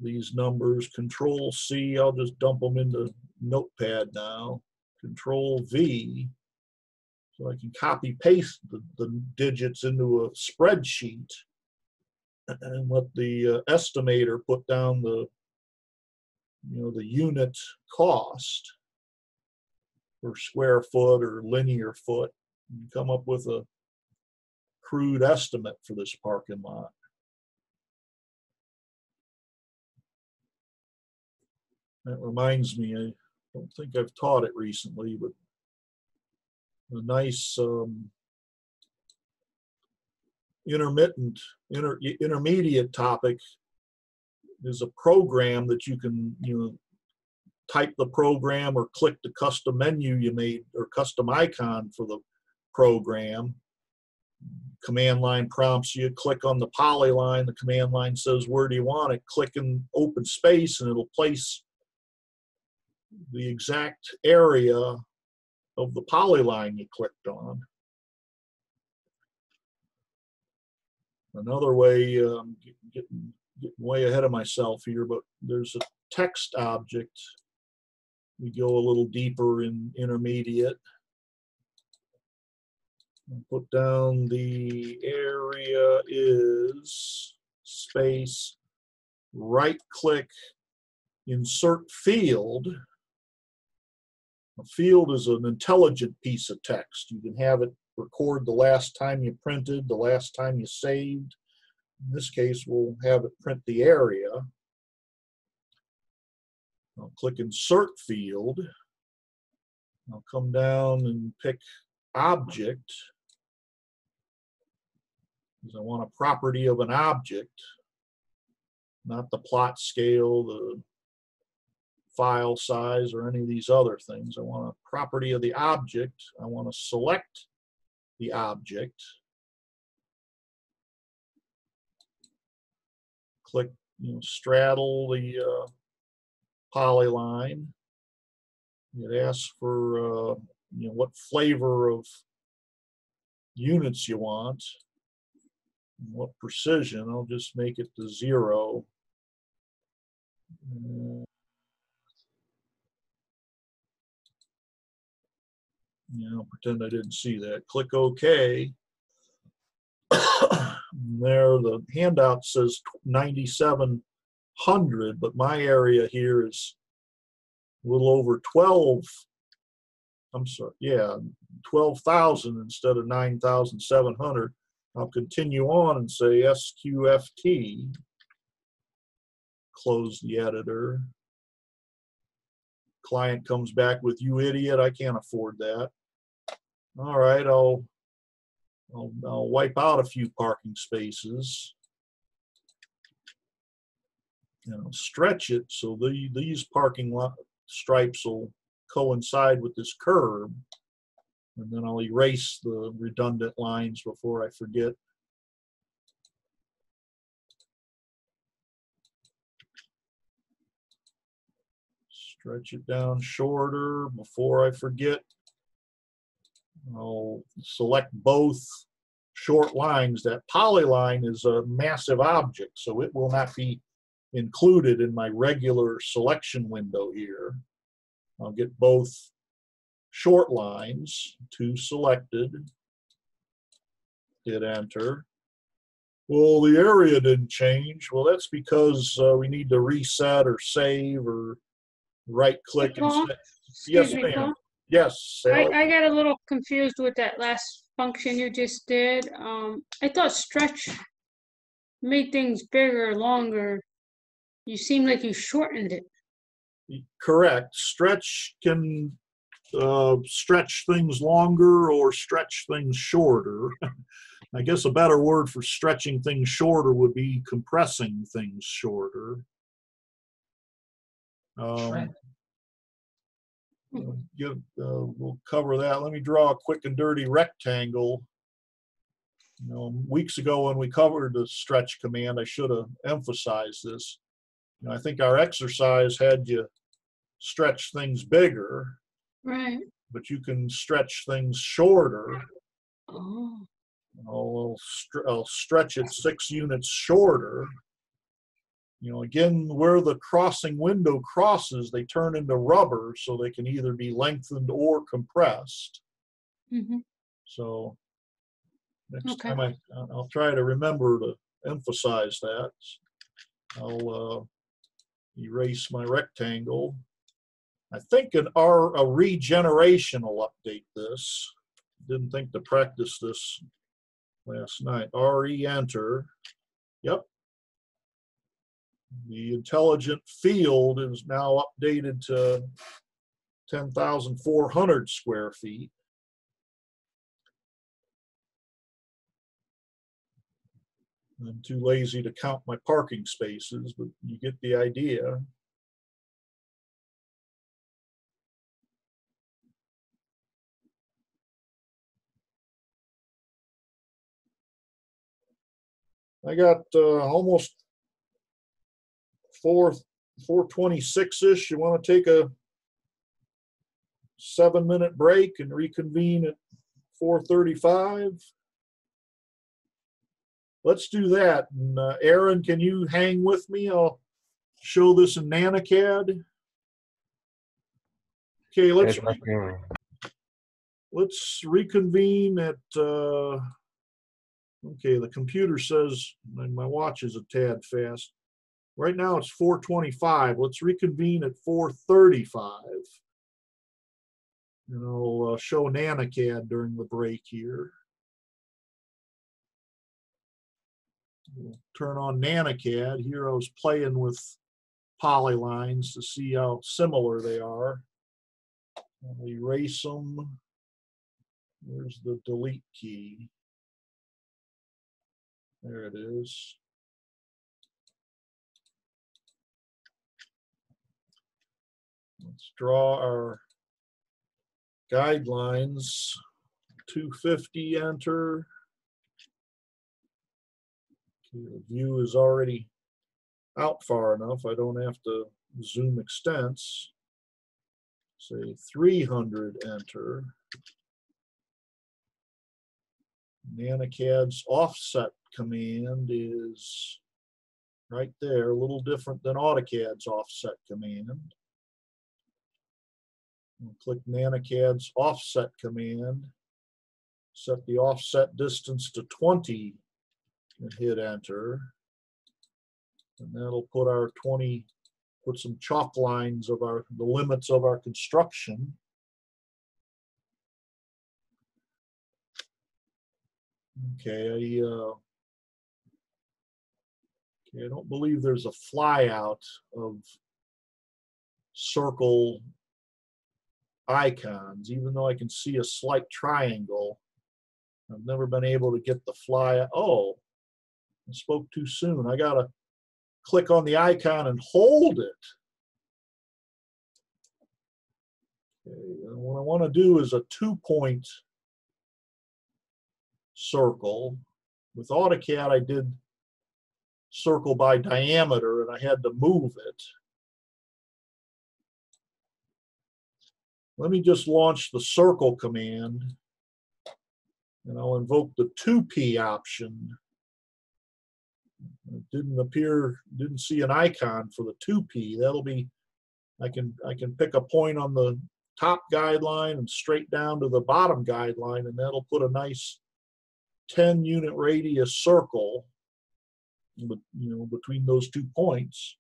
these numbers. Control C, I'll just dump them into Notepad now. Control V, so I can copy paste the digits into a spreadsheet and let the estimator put down the unit cost per square foot or linear foot and come up with a crude estimate for this parking lot. That reminds me, I don't think I've taught it recently, but a nice intermediate topic is a program that you can, type the program or click the custom menu you made or custom icon for the program. Command line prompts you, click on the polyline, the command line says, where do you want it? Click in open space and it'll place the exact area of the polyline you clicked on. Another way, getting way ahead of myself here, but there's a text object. We go a little deeper in intermediate. Put down the area is space, right click, insert field. A field is an intelligent piece of text. You can have it record the last time you printed, the last time you saved. In this case, we'll have it print the area. I'll click insert field. I'll come down and pick object, because I want a property of an object, not the plot scale, the file size, or any of these other things. I want a property of the object. I want to select the object. Click, straddle the polyline. It asks for what flavor of units you want, and what precision. I'll just make it to 0. I'll pretend I didn't see that. Click OK. There, the handout says 9,700, but my area here is a little over 12. I'm sorry, yeah, 12,000 instead of 9,700. I'll continue on and say SQFT. Close the editor. Client comes back with, you idiot, I can't afford that. All right, I'll wipe out a few parking spaces. And I'll stretch it so these parking lot stripes will coincide with this curb. And then I'll erase the redundant lines before I forget. Stretch it down shorter before I forget. I'll select both short lines. That polyline is a massive object, so it will not be included in my regular selection window here. I'll get both short lines, 2 selected, hit enter. Well, the area didn't change. Well, that's because we need to reset or save or right click and set. Yes, ma'am. Yes, Sally. I got a little confused with that last function you just did. I thought stretch made things bigger, longer. You seem like you shortened it. Correct. Stretch can stretch things longer or stretch things shorter. I guess a better word for stretching things shorter would be compressing things shorter. We'll cover that. Let me draw a quick and dirty rectangle. Weeks ago when we covered the stretch command, I should have emphasized this. I think our exercise had you stretch things bigger, right? But you can stretch things shorter. Oh. I'll stretch it 6 units shorter. Again, where the crossing window crosses, they turn into rubber, so they can either be lengthened or compressed. Mm-hmm. So next time I'll try to remember to emphasize that. I'll erase my rectangle. I think a regeneration will update this. Didn't think to practice this last night. RE enter. Yep. The intelligent field is now updated to 10,400 square feet. I'm too lazy to count my parking spaces, but you get the idea. I got almost 4:26-ish. You want to take a 7-minute break and reconvene at 4:35? Let's do that. And Aaron, can you hang with me? I'll show this in NanoCAD. Okay, let's reconvene at okay, the computer says my watch is a tad fast. Right now it's 4:25. Let's reconvene at 4:35. And I'll show NanoCAD during the break here. We'll turn on NanoCAD. Here I was playing with polylines to see how similar they are. I'll erase them. Where's the delete key? There it is. Let's draw our guidelines. 250, enter. Okay, the view is already out far enough. I don't have to zoom extents. Say 300, enter. NanoCAD's offset command is right there, a little different than AutoCAD's offset command. I'll click NanoCAD's offset command, set the offset distance to 20 and hit enter. And that'll put our 20, put some chalk lines of the limits of our construction. Okay, I don't believe there's a flyout of circle icons, even though I can see a slight triangle. I've never been able to get the fly. Oh, I spoke too soon. I gotta click on the icon and hold it. Okay, and what I want to do is a 2-point circle. With AutoCAD, I did circle by diameter and I had to move it. Let me just launch the circle command and I'll invoke the 2P option. It didn't see an icon for the 2P. That'll be, I can pick a point on the top guideline and straight down to the bottom guideline, and that'll put a nice 10-unit radius circle, between those 2 points.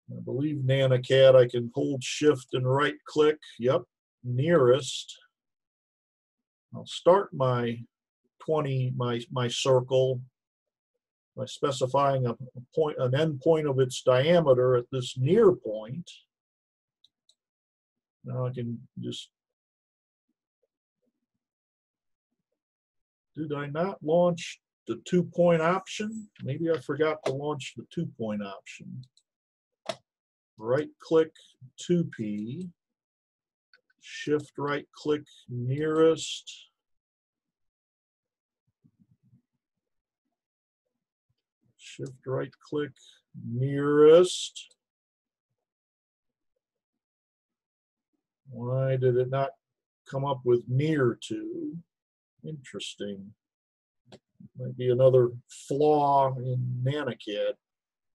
I believe NanoCAD, I can hold shift and right click. Yep, nearest. I'll start my circle by specifying an end point of its diameter at this near point. Now I can just, did I not launch the 2-point option? Maybe I forgot to launch the 2-point option. Right click 2P, shift right click nearest, shift right click nearest. Why did it not come up with near to? Interesting. Might be another flaw in NanoCAD.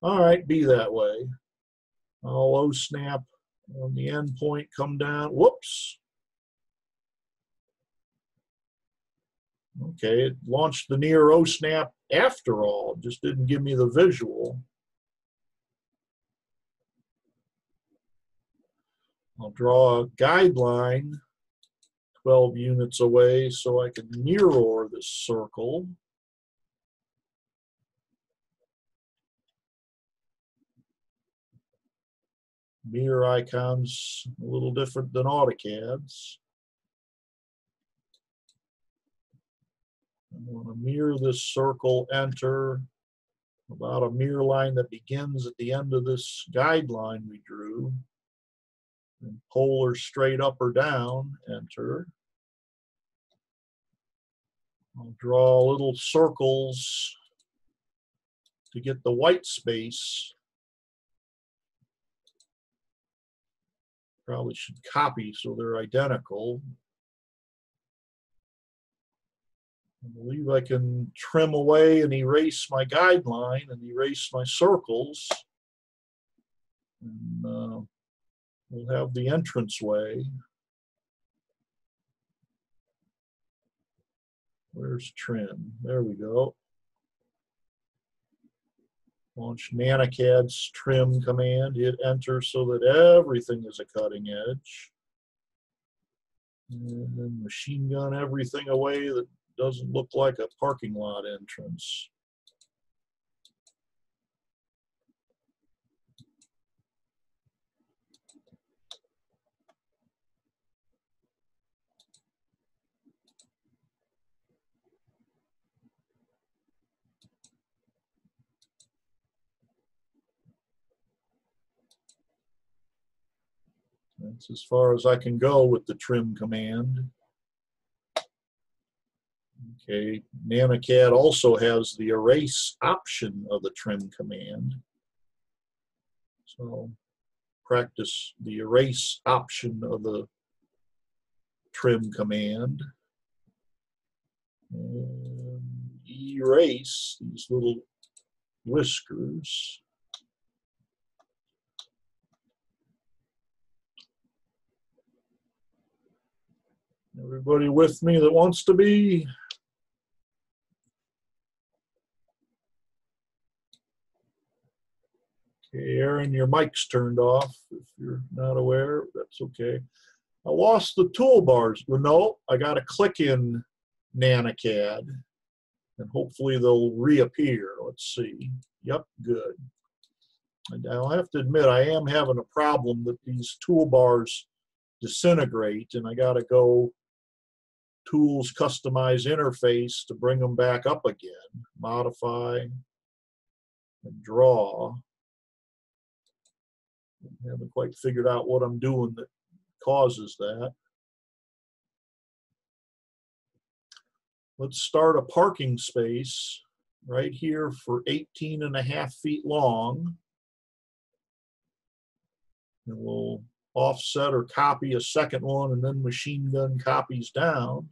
All right, be that way. I'll O-snap on the end point, come down. Whoops. Okay, it launched the near O-snap after all, just didn't give me the visual. I'll draw a guideline 12 units away so I can mirror this circle. Mirror icons a little different than AutoCAD's. I want to mirror this circle, enter, about a mirror line that begins at the end of this guideline we drew. And polar straight up or down, enter. I'll draw little circles to get the white space. Probably should copy so they're identical. I believe I can trim away and erase my guideline and erase my circles. And we'll have the entranceway. Where's trim? There we go. Launch NanoCAD's trim command, hit enter so that everything is a cutting edge. And then machine gun everything away that doesn't look like a parking lot entrance. That's as far as I can go with the trim command. Okay, NanoCAD also has the erase option of the trim command. So practice the erase option of the trim command. And erase these little whiskers. Everybody with me that wants to be? Okay, Aaron, your mic's turned off. If you're not aware, that's okay. I lost the toolbars. Well, no, I got to click in NanoCAD, and hopefully they'll reappear. Let's see. Yep, good. And I'll have to admit, I am having a problem that these toolbars disintegrate, and I got to go Tools, Customize Interface to bring them back up again. Modify and draw. I haven't quite figured out what I'm doing that causes that. Let's start a parking space right here for 18.5 feet long. And we'll offset or copy a second one and then machine gun copies down.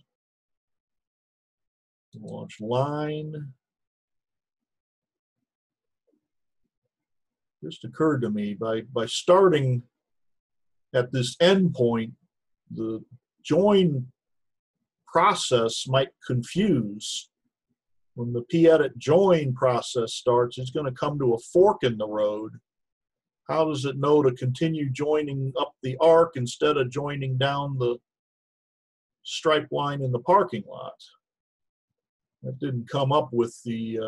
Launch line. Just occurred to me by starting at this endpoint, the join process might confuse. When the p-edit join process starts, it's going to come to a fork in the road. How does it know to continue joining up the arc instead of joining down the stripe line in the parking lot? That didn't come up with the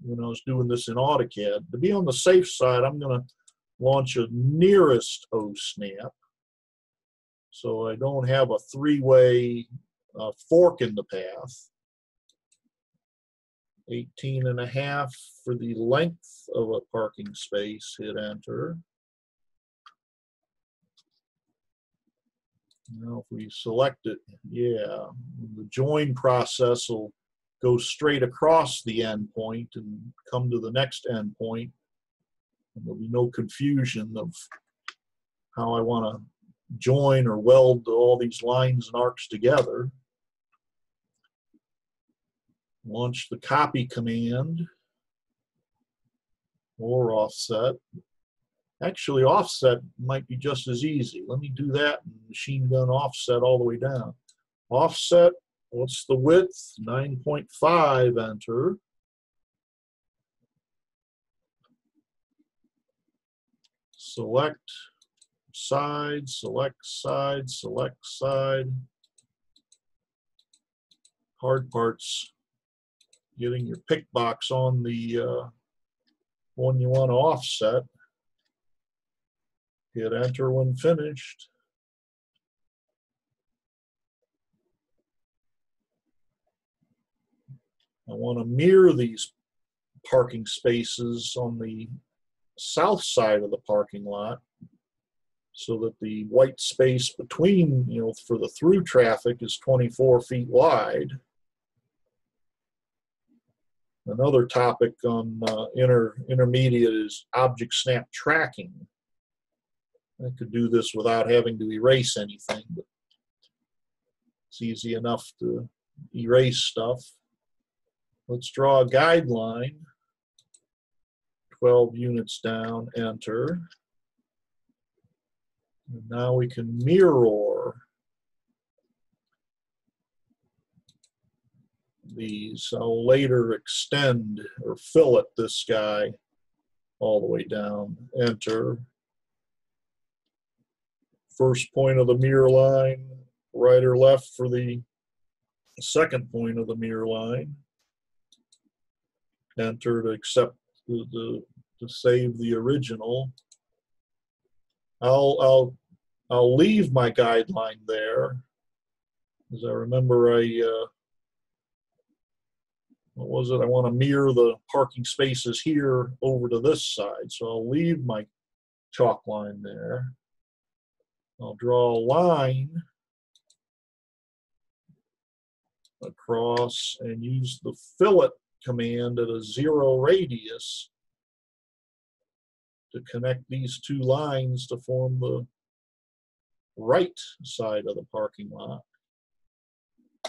when I was doing this in AutoCAD. To be on the safe side, I'm going to launch a nearest O-snap so I don't have a three-way fork in the path. 18.5 for the length of a parking space, hit enter. Now if we select it, yeah, the join process will go straight across the endpoint and come to the next endpoint. And there'll be no confusion of how I want to join or weld all these lines and arcs together. Launch the copy command or offset. Actually, offset might be just as easy. Let me do that and machine gun offset all the way down. Offset, what's the width? 9.5, enter. Select side, select side, select side. Hard part's getting your pick box on the one you want to offset. Hit enter when finished. I want to mirror these parking spaces on the south side of the parking lot so that the white space between, for the through traffic is 24 feet wide. Another topic on intermediate is object snap tracking. I could do this without having to erase anything, but it's easy enough to erase stuff. Let's draw a guideline. 12 units down, enter. And now we can mirror these. I'll later extend or fillet this guy all the way down, enter. First point of the mirror line, right or left for the second point of the mirror line. Enter to accept to save the original. I'll leave my guideline there, because I remember what was it? I want to mirror the parking spaces here over to this side, so I'll leave my chalk line there. I'll draw a line across and use the fillet command at a 0 radius to connect these two lines to form the right side of the parking lot.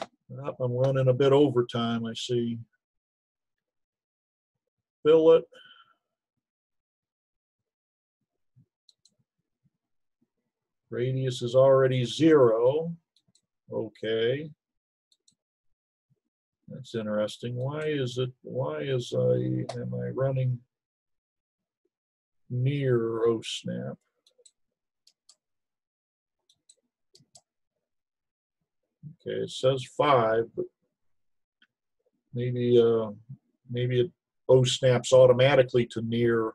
I'm running a bit over time, I see. Fillet. Radius is already 0. Okay. That's interesting. Why am I running near OSNAP? Okay, it says 5, but maybe it OSNAPs automatically to near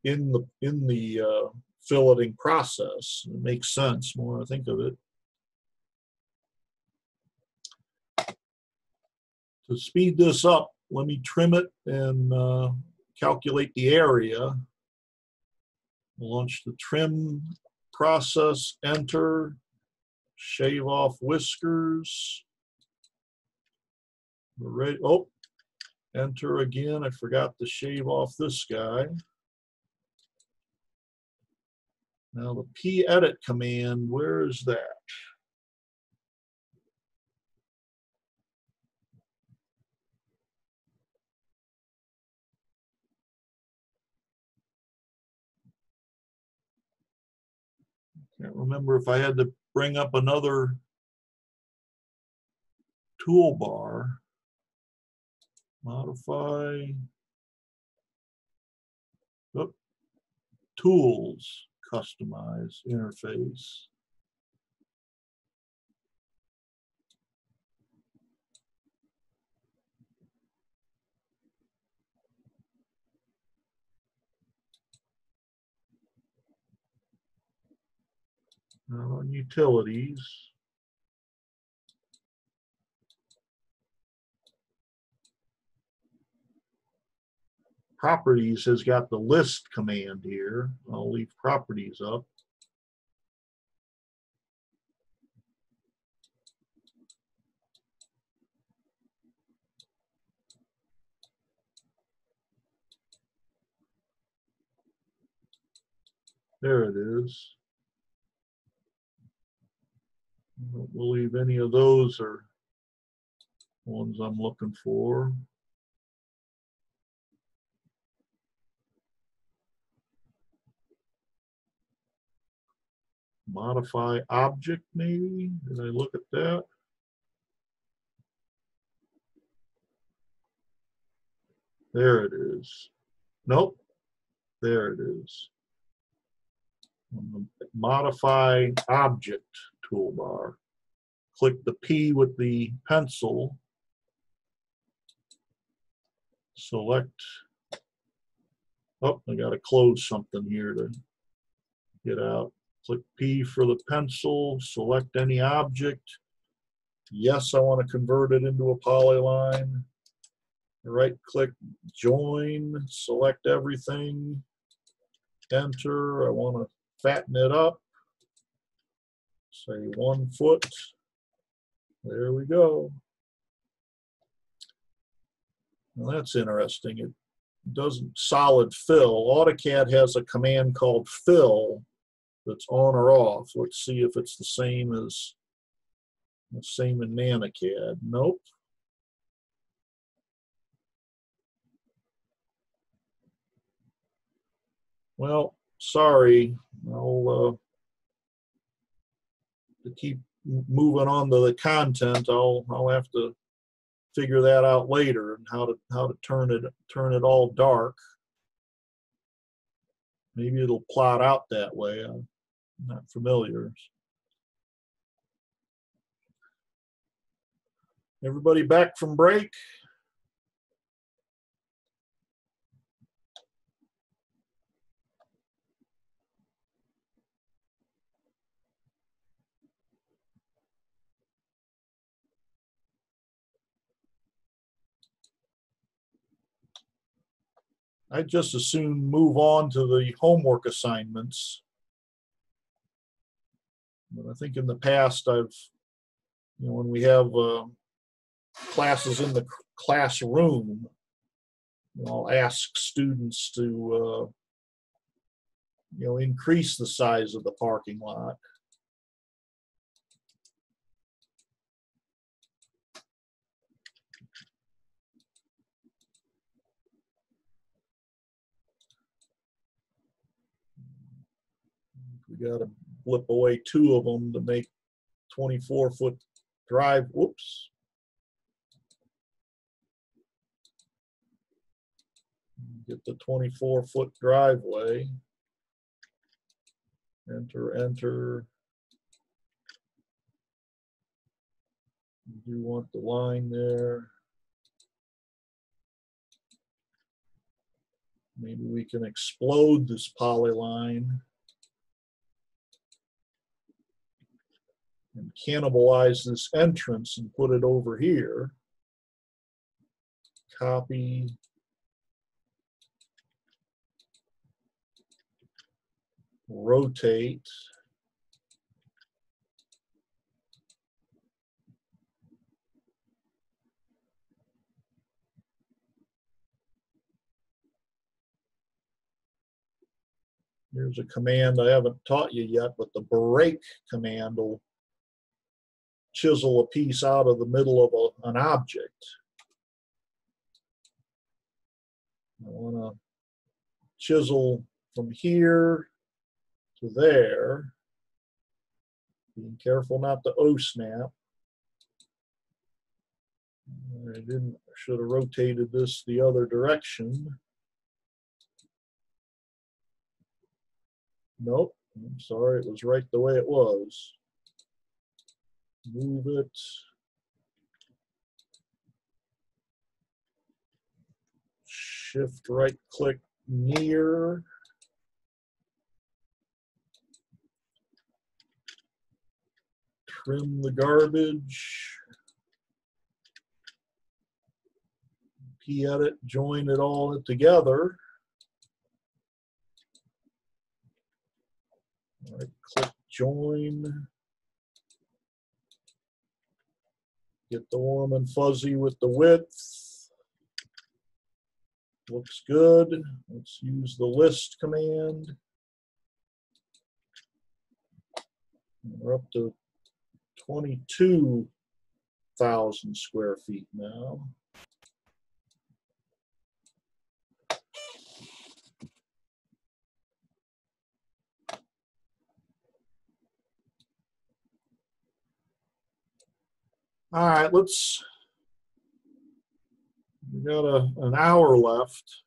in the filleting process. It makes sense the more I think of it. To speed this up, let me trim it and calculate the area. Launch the trim process, enter, shave off whiskers. We're ready. Oh, enter again. I forgot to shave off this guy. Now the p-edit command, where is that? Can't remember if I had to bring up another toolbar. Modify. Oh, tools, customize, interface. Now on utilities. Properties has got the list command here. I'll leave properties up. There it is. I don't believe any of those are ones I'm looking for. Modify object, maybe? Did I look at that? There it is. Nope. There it is. Modify object toolbar. Click the P with the pencil. Select. Oh, I got to close something here to get out. Click P for the pencil. Select any object. Yes, I want to convert it into a polyline. Right click, join, select everything, enter. I want to fatten it up. Say 1 foot. There we go. Well, that's interesting. It doesn't solid fill. AutoCAD has a command called fill that's on or off. Let's see if it's the same in NanoCAD. Nope. Well, sorry. I'll to keep moving on to the content. I'll have to figure that out later and how to turn it all dark. Maybe it'll plot out that way. I'm not familiar. Everybody back from break? I'd just as soon move on to the homework assignments. But I think in the past when we have classes in the classroom, I'll ask students to increase the size of the parking lot. We got to blip away 2 of them to make 24-foot drive. Whoops. Get the 24-foot driveway. Enter, enter. You do want the line there. Maybe we can explode this polyline and cannibalize this entrance and put it over here. Copy. Rotate. Here's a command I haven't taught you yet, but the break command will chisel a piece out of the middle of an object. I want to chisel from here to there. Being careful not to O-snap. I should have rotated this the other direction. Nope, I'm sorry, it was right the way it was. Move it. Shift right click near. Trim the garbage. P-edit, join it all together. All right, click join. Get the warm and fuzzy with the width. Looks good. Let's use the list command. We're up to 22,000 square feet now. All right, we got an hour left.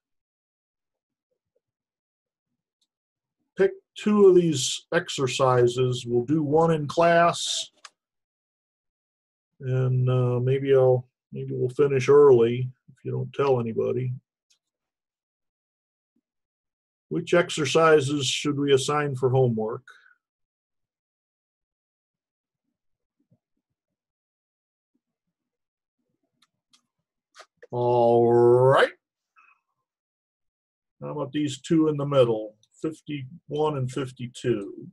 Pick 2 of these exercises. We'll do 1 in class, and maybe we'll finish early if you don't tell anybody. Which exercises should we assign for homework? All right. How about these two in the middle, 51 and 52?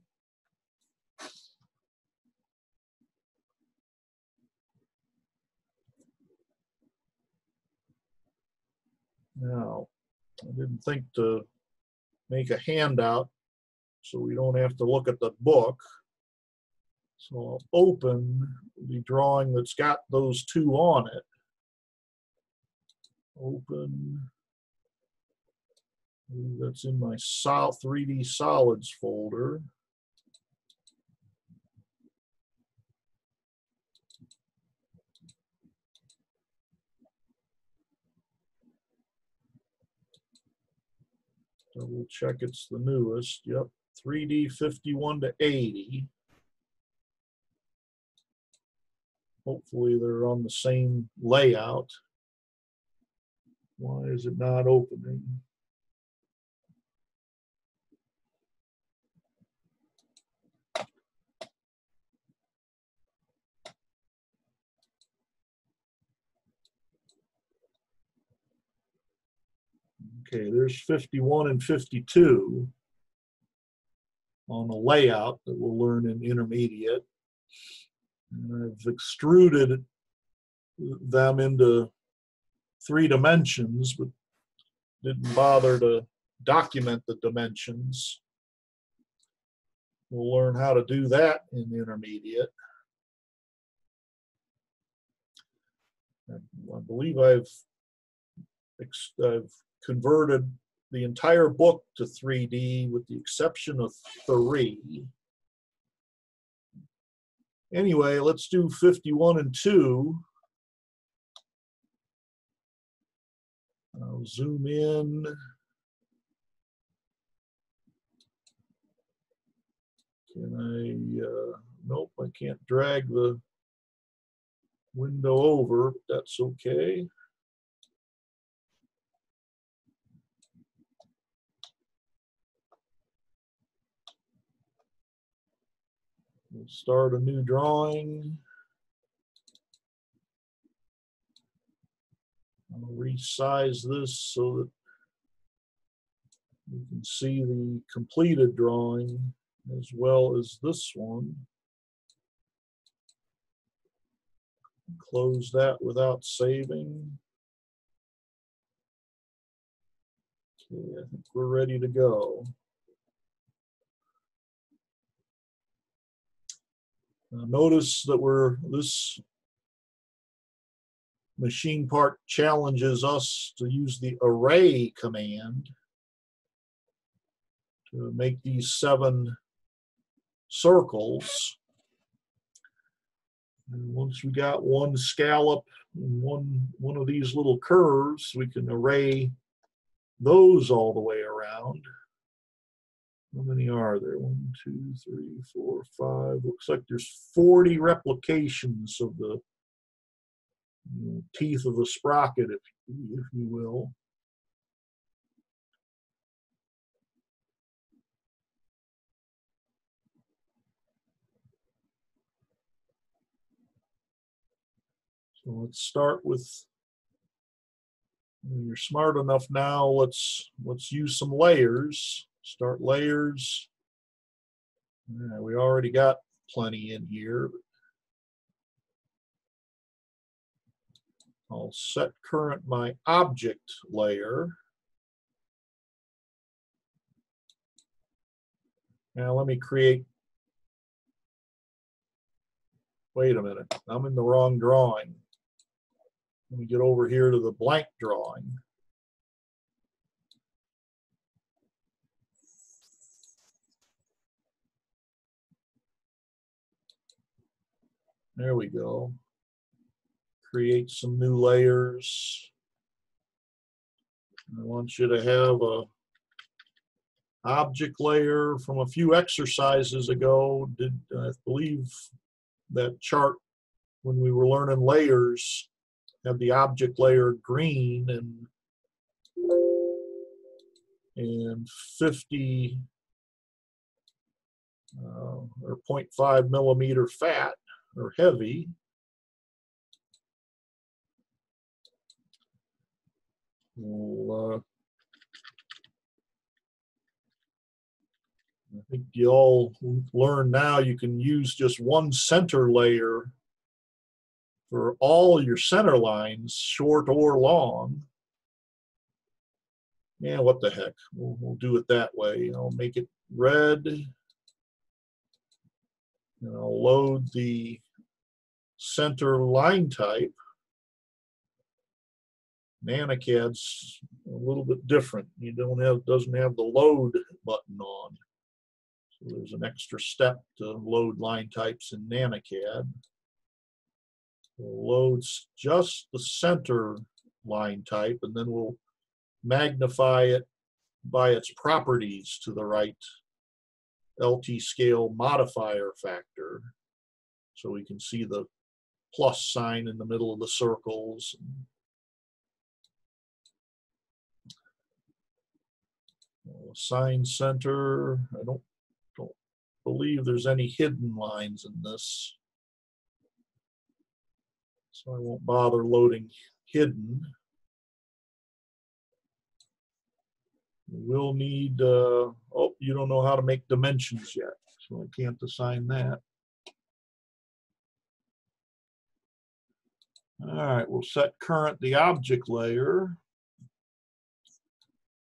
Now, I didn't think to make a handout so we don't have to look at the book. So I'll open the drawing that's got those two on it. Open. That's in my 3D solids folder. Double check it's the newest. Yep, 3D 51 to 80. Hopefully they're on the same layout. Why is it not opening? Okay, there's 51 and 52 on a layout that we'll learn in intermediate. And I've extruded them into 3 dimensions, but didn't bother to document the dimensions. We'll learn how to do that in intermediate. I believe I've converted the entire book to 3D with the exception of 3. Anyway, let's do 51 and 2. I'll zoom in. Can I, nope, I can't drag the window over, but that's okay. We'll start a new drawing. I'll resize this so that you can see the completed drawing as well as this one. Close that without saving. Okay, I think we're ready to go. Now notice that this machine part challenges us to use the array command to make these 7 circles. And once we got one scallop and one of these little curves, we can array those all the way around. How many are there? 1, 2, 3, 4, 5. Looks like there's 40 replications of the teeth of the sprocket, if you will. So let's start with, when you're smart enough now, let's use some layers. Start layers. Yeah, we already got plenty in here. I'll set current my object layer. Now let me create, wait a minute, I'm in the wrong drawing. Let me get over here to the blank drawing. There we go. Create some new layers. I want you to have a object layer from a few exercises ago. I believe that chart when we were learning layers had the object layer green and 50 or 0.5 millimeter fat or heavy. We'll, I think you all learn now you can use just one center layer for all your center lines, short or long. Yeah, what the heck? We'll do it that way. I'll make it red. And I'll load the center line type. NanoCAD's a little bit different. You doesn't have the load button on. So there's an extra step to load line types in NanoCAD. We'll load just the center line type, and then we'll magnify it by its properties to the right LT scale modifier factor, so we can see the plus sign in the middle of the circles. Assign center. I don't believe there's any hidden lines in this, so I won't bother loading hidden. We'll need, oh, you don't know how to make dimensions yet, so I can't assign that. All right, we'll set current the object layer.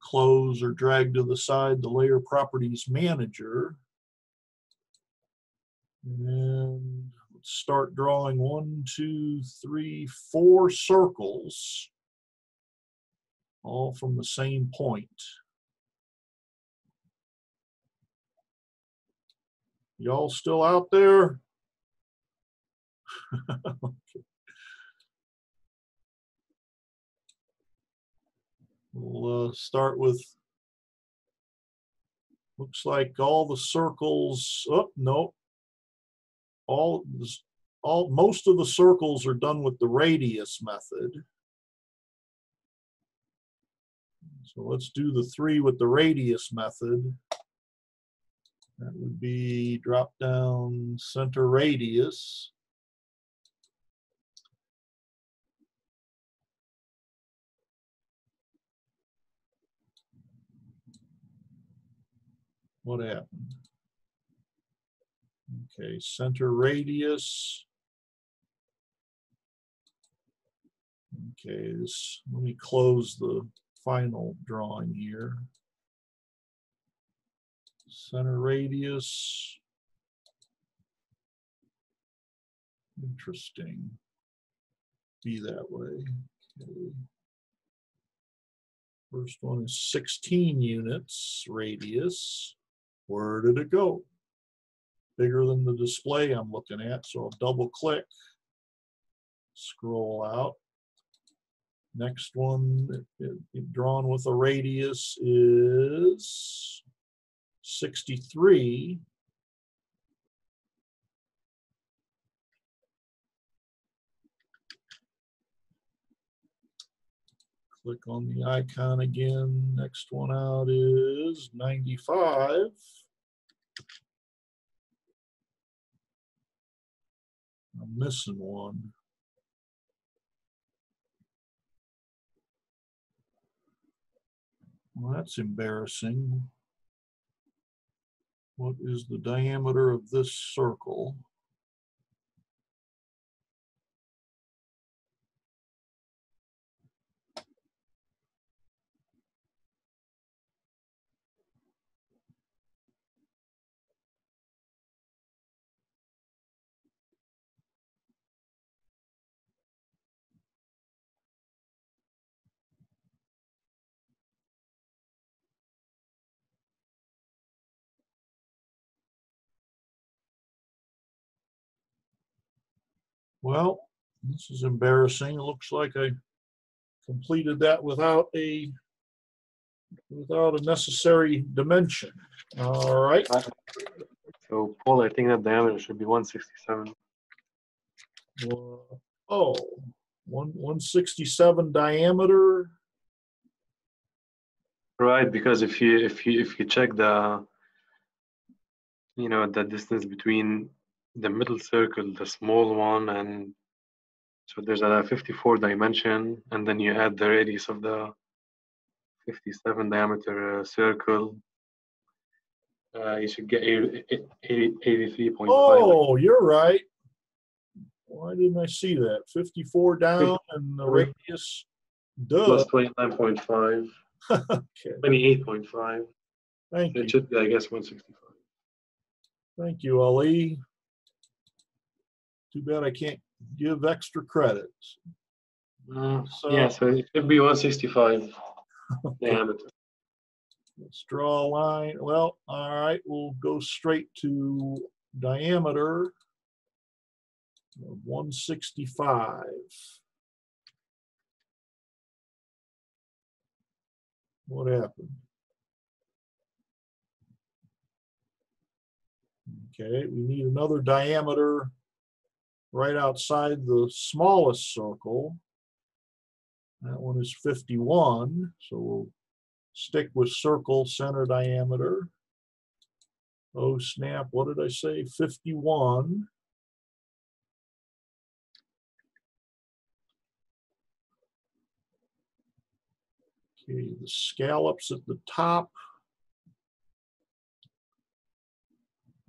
Close or drag to the side the layer properties manager. And let's start drawing 1, 2, 3, 4 circles, all from the same point. Y'all still out there? Okay. We'll start with, looks like all the circles, oh, no. Most of the circles are done with the radius method. So let's do the 3 with the radius method. That would be drop down center radius. What happened? Okay, center radius. Okay, let me close the final drawing here. Center radius. Interesting. Be that way. Okay. First one is 16 units radius. Where did it go? Bigger than the display I'm looking at, so I'll double click, scroll out. Next one drawn with a radius is 63. Click on the icon again. Next one out is 95. I'm missing one. Well, that's embarrassing. What is the diameter of this circle? Well, this is embarrassing. It looks like I completed that without a necessary dimension. All right. So Paul, I think that diameter should be 167. Oh, 167 diameter. Right, because if you check the the distance between the middle circle, the small one, and so there's a 54 dimension, and then you add the radius of the 57 diameter circle. You should get 83.5. Oh, you're right. Why didn't I see that? 54 down and the radius. Duh. Plus 29.5. Okay. 28.5. Thank you. It should be, I guess, 165. Thank you, Ali. Too bad I can't give extra credits. Yeah, so it should be 165 diameter. Let's draw a line. Well, all right, we'll go straight to diameter of 165. What happened? Okay, we need another diameter right outside the smallest circle. That one is 51, so we'll stick with circle center diameter. Oh snap, what did I say? 51. Okay, the scallops at the top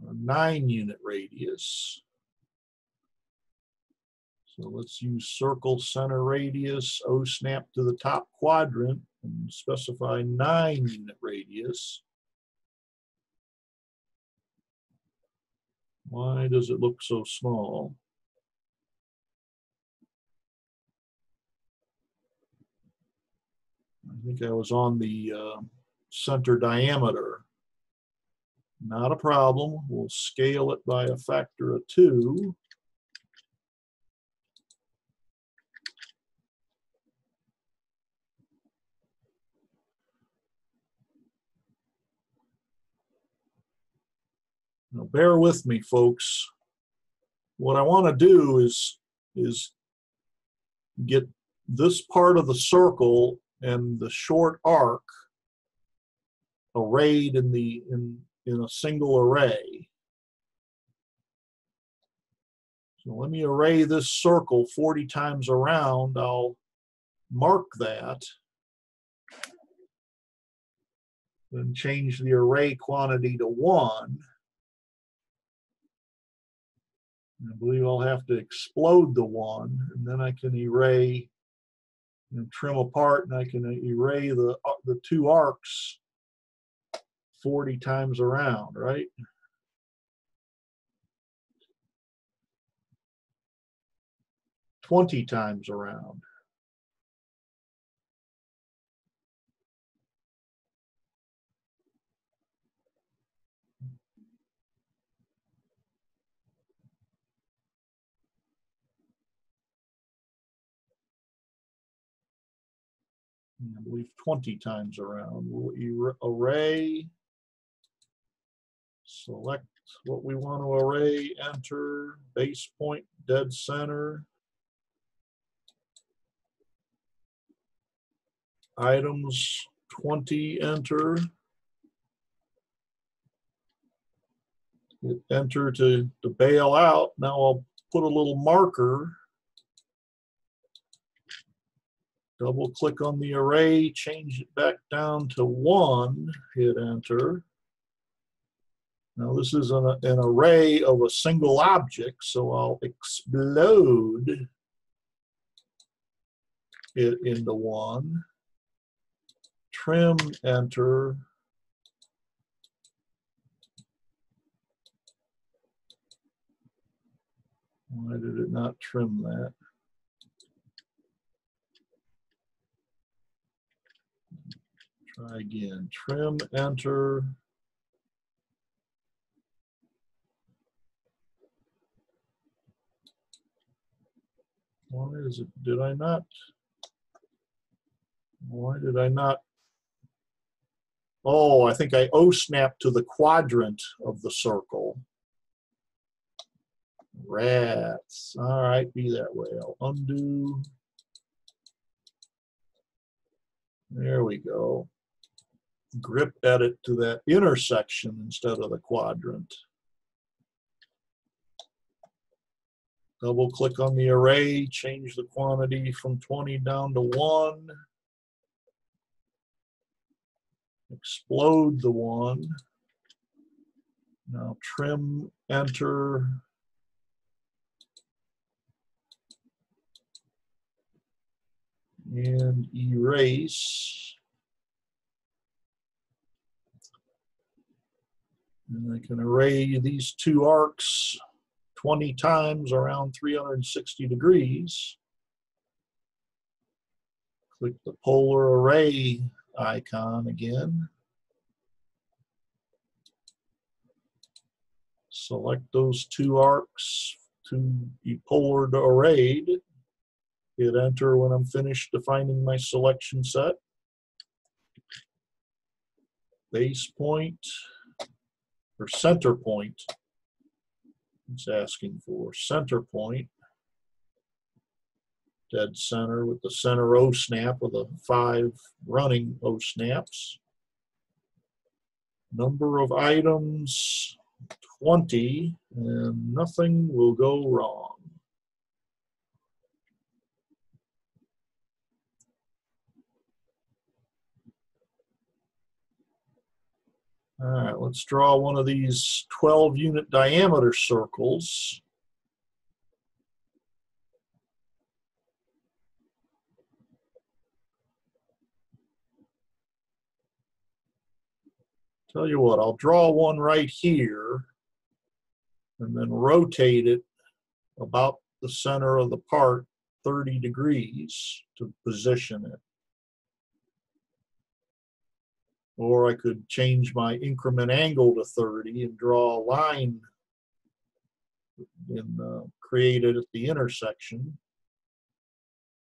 are 9-unit radius. So let's use circle center radius, O snap to the top quadrant, and specify 9-unit radius. Why does it look so small? I think I was on the center diameter. Not a problem. We'll scale it by a factor of 2. Now bear with me, folks. What I want to do is get this part of the circle and the short arc arrayed in a single array. So let me array this circle 40 times around. I'll mark that. Then change the array quantity to 1. I believe I'll have to explode the 1, and then I can array and trim apart, and I can array the 2 arcs 40 times around, right? "20 times around. I believe 20 times around. We'll array, select what we want to array, enter, base point, dead center, items 20, enter, hit enter to bail out. Now I'll put a little marker. Double click on the array, change it back down to 1, hit enter. Now this is an array of a single object, so I'll explode it into 1. Trim, enter. Why did it not trim that? Try again. Trim, enter. Why is it? Did I not? Why did I not? Oh, I think I O-snapped to the quadrant of the circle. Rats. All right, be that way. I'll undo. There we go. Grip edit to that intersection instead of the quadrant. Double click on the array, change the quantity from 20 down to 1. explode the one. Now trim, enter. And erase. And I can array these two arcs 20 times around 360 degrees. Click the polar array icon again. Select those two arcs to be polar arrayed. Hit enter when I'm finished defining my selection set. Base point, or center point. It's asking for center point. Dead center with the center O snap with the 5 running O snaps. Number of items, 20, and nothing will go wrong. All right, let's draw one of these 12-unit diameter circles. Tell you what, I'll draw one right here and then rotate it about the center of the part 30 degrees to position it. Or I could change my increment angle to 30 and draw a line and create it at the intersection.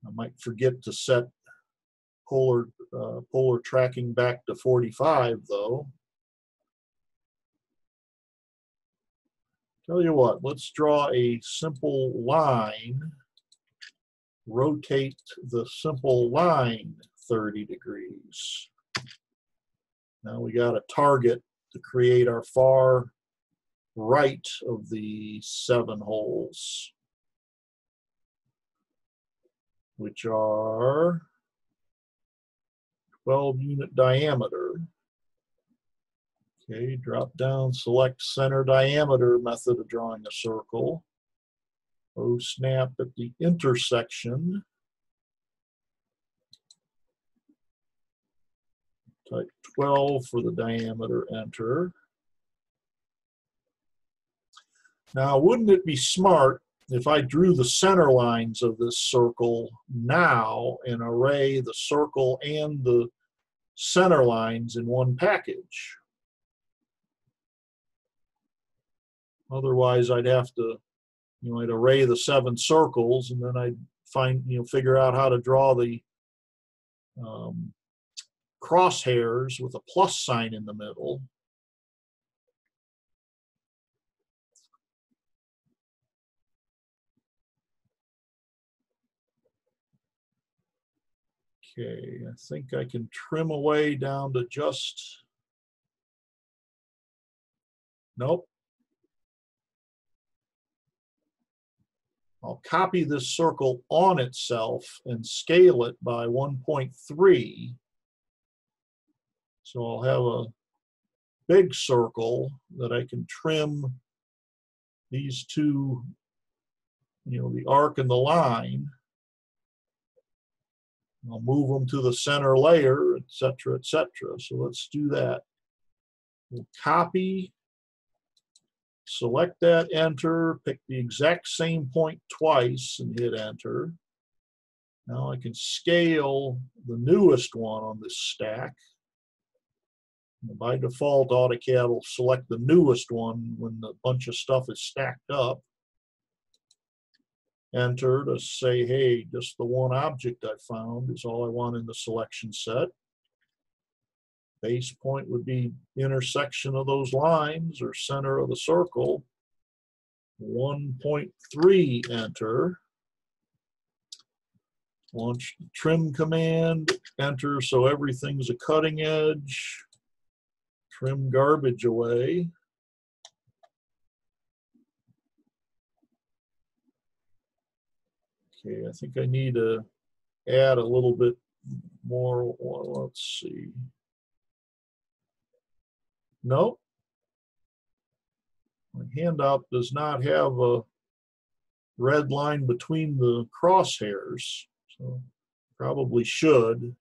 I might forget to set polar tracking back to 45 though. Tell you what, let's draw a simple line. Rotate the simple line 30 degrees. Now we got a target to create our far right of the 7 holes, which are 12-unit diameter. Okay, drop down, select center diameter method of drawing a circle. O snap at the intersection. Type 12 for the diameter, enter. Now, wouldn't it be smart if I drew the center lines of this circle now and array the circle and the center lines in one package? Otherwise, I'd have to, I'd array the 7 circles and then I'd figure out how to draw the crosshairs with a plus sign in the middle. Okay, I think I can trim away down to just, nope. I'll copy this circle on itself and scale it by 1.3. So I'll have a big circle that I can trim these two, the arc and the line. I'll move them to the center layer, et cetera, et cetera. So let's do that. We'll copy, select that, enter, pick the exact same point twice and hit enter. Now I can scale the newest one on this stack. By default, AutoCAD will select the newest one when the bunch of stuff is stacked up. Enter to say, hey, just the one object I found is all I want in the selection set. Base point would be intersection of those lines or center of the circle. 1.3, enter. Launch the trim command, enter so everything's a cutting edge. Trim garbage away. Okay, I think I need to add a little bit more. Well, let's see. Nope. My handout does not have a red line between the crosshairs, so probably should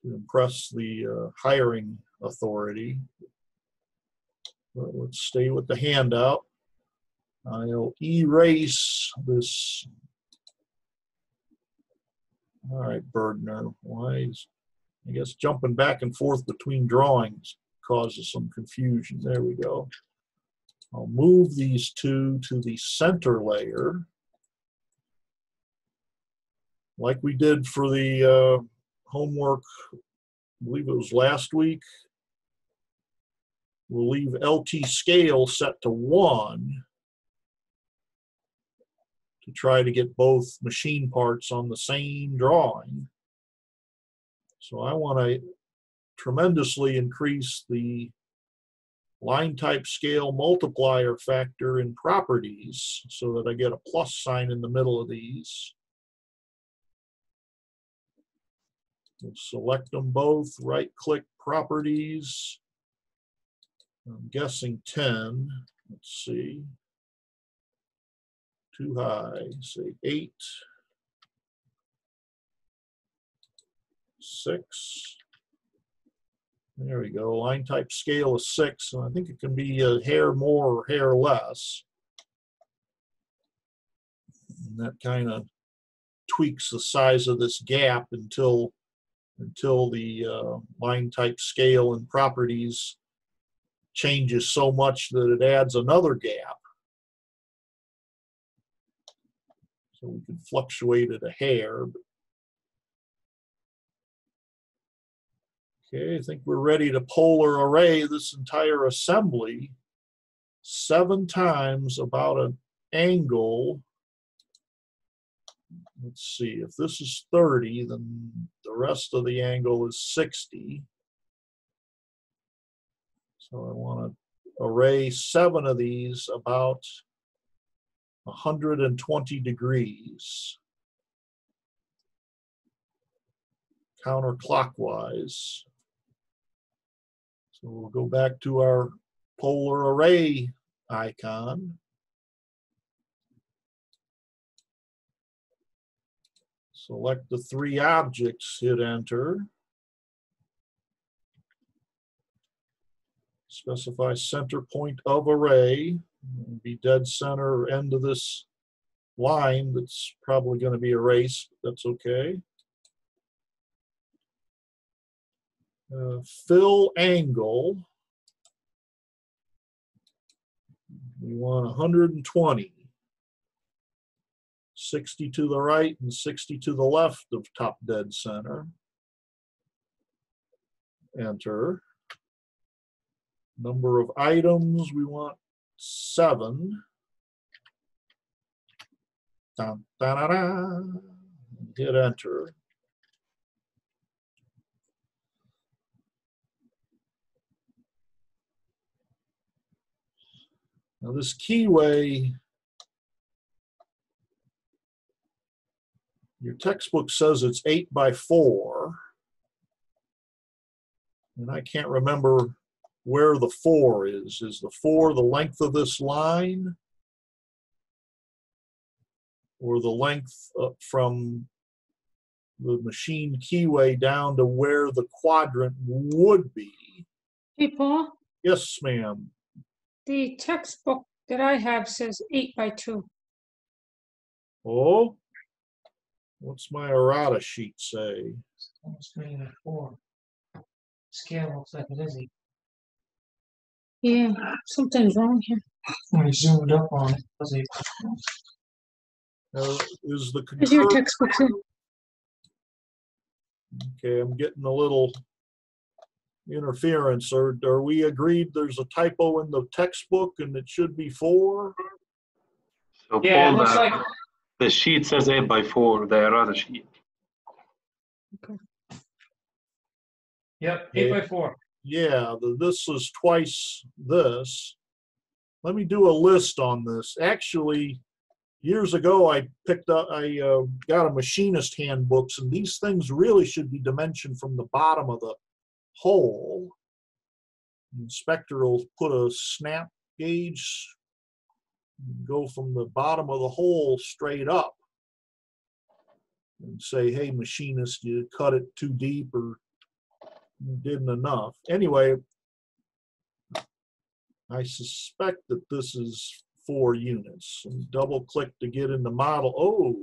to impress the hiring authority. But let's stay with the handout. I'll erase this. All right, Burgener, why is, I guess jumping back and forth between drawings causes some confusion. There we go. I'll move these two to the center layer, like we did for the homework, I believe it was last week. We'll leave LT scale set to 1 to try to get both machine parts on the same drawing. So I want to tremendously increase the line type scale multiplier factor in properties so that I get a plus sign in the middle of these. We'll select them both, right click properties. I'm guessing 10, let's see. Too high, say 8, 6. There we go, line type scale is 6, and I think it can be a hair more or hair less. And that kind of tweaks the size of this gap until the line type scale and properties changes so much that it adds another gap. So we can fluctuate it a hair. Okay, I think we're ready to polar array this entire assembly 7 times about an angle. Let's see, if this is 30, then the rest of the angle is 60. So I want to array 7 of these about 120 degrees counterclockwise. So we'll go back to our polar array icon. Select the 3 objects, hit enter. Specify center point of array. It'll be dead center or end of this line that's probably going to be erased. That's okay. Fill angle. We want 120. 60 to the right and 60 to the left of top dead center. Enter. Number of items, we want 7. Dun, dun, dun, dun. Hit enter. Now this keyway, your textbook says it's 8 by 4, and I can't remember where the 4 is. Is the 4 the length of this line? Or the length from the machine keyway down to where the quadrant would be? Hey, Paul, Yes, ma'am. the textbook that I have says 8 by 2. Oh, what's my errata sheet say? Almost 3 by 4. Scale looks like it is 8. Yeah, something's wrong here. When I zoomed up on it, it was 8. Is the Is your concur? textbook say? Okay, I'm getting a little interference. Or are we agreed there's a typo in the textbook and it should be 4? So Yeah, it Paul, looks like the sheet says 8 by 4, the errata sheet. yep, 8 by 4. Yeah, this is twice this. Let me do a list on this. Actually, years ago, I got a machinist handbooks, and these things really should be dimensioned from the bottom of the hole. The inspector will put a snap gauge, go from the bottom of the hole straight up and say, hey, machinist, you cut it too deep or you didn't enough. Anyway, I suspect that this is 4 units. And double click to get in the model. Oh,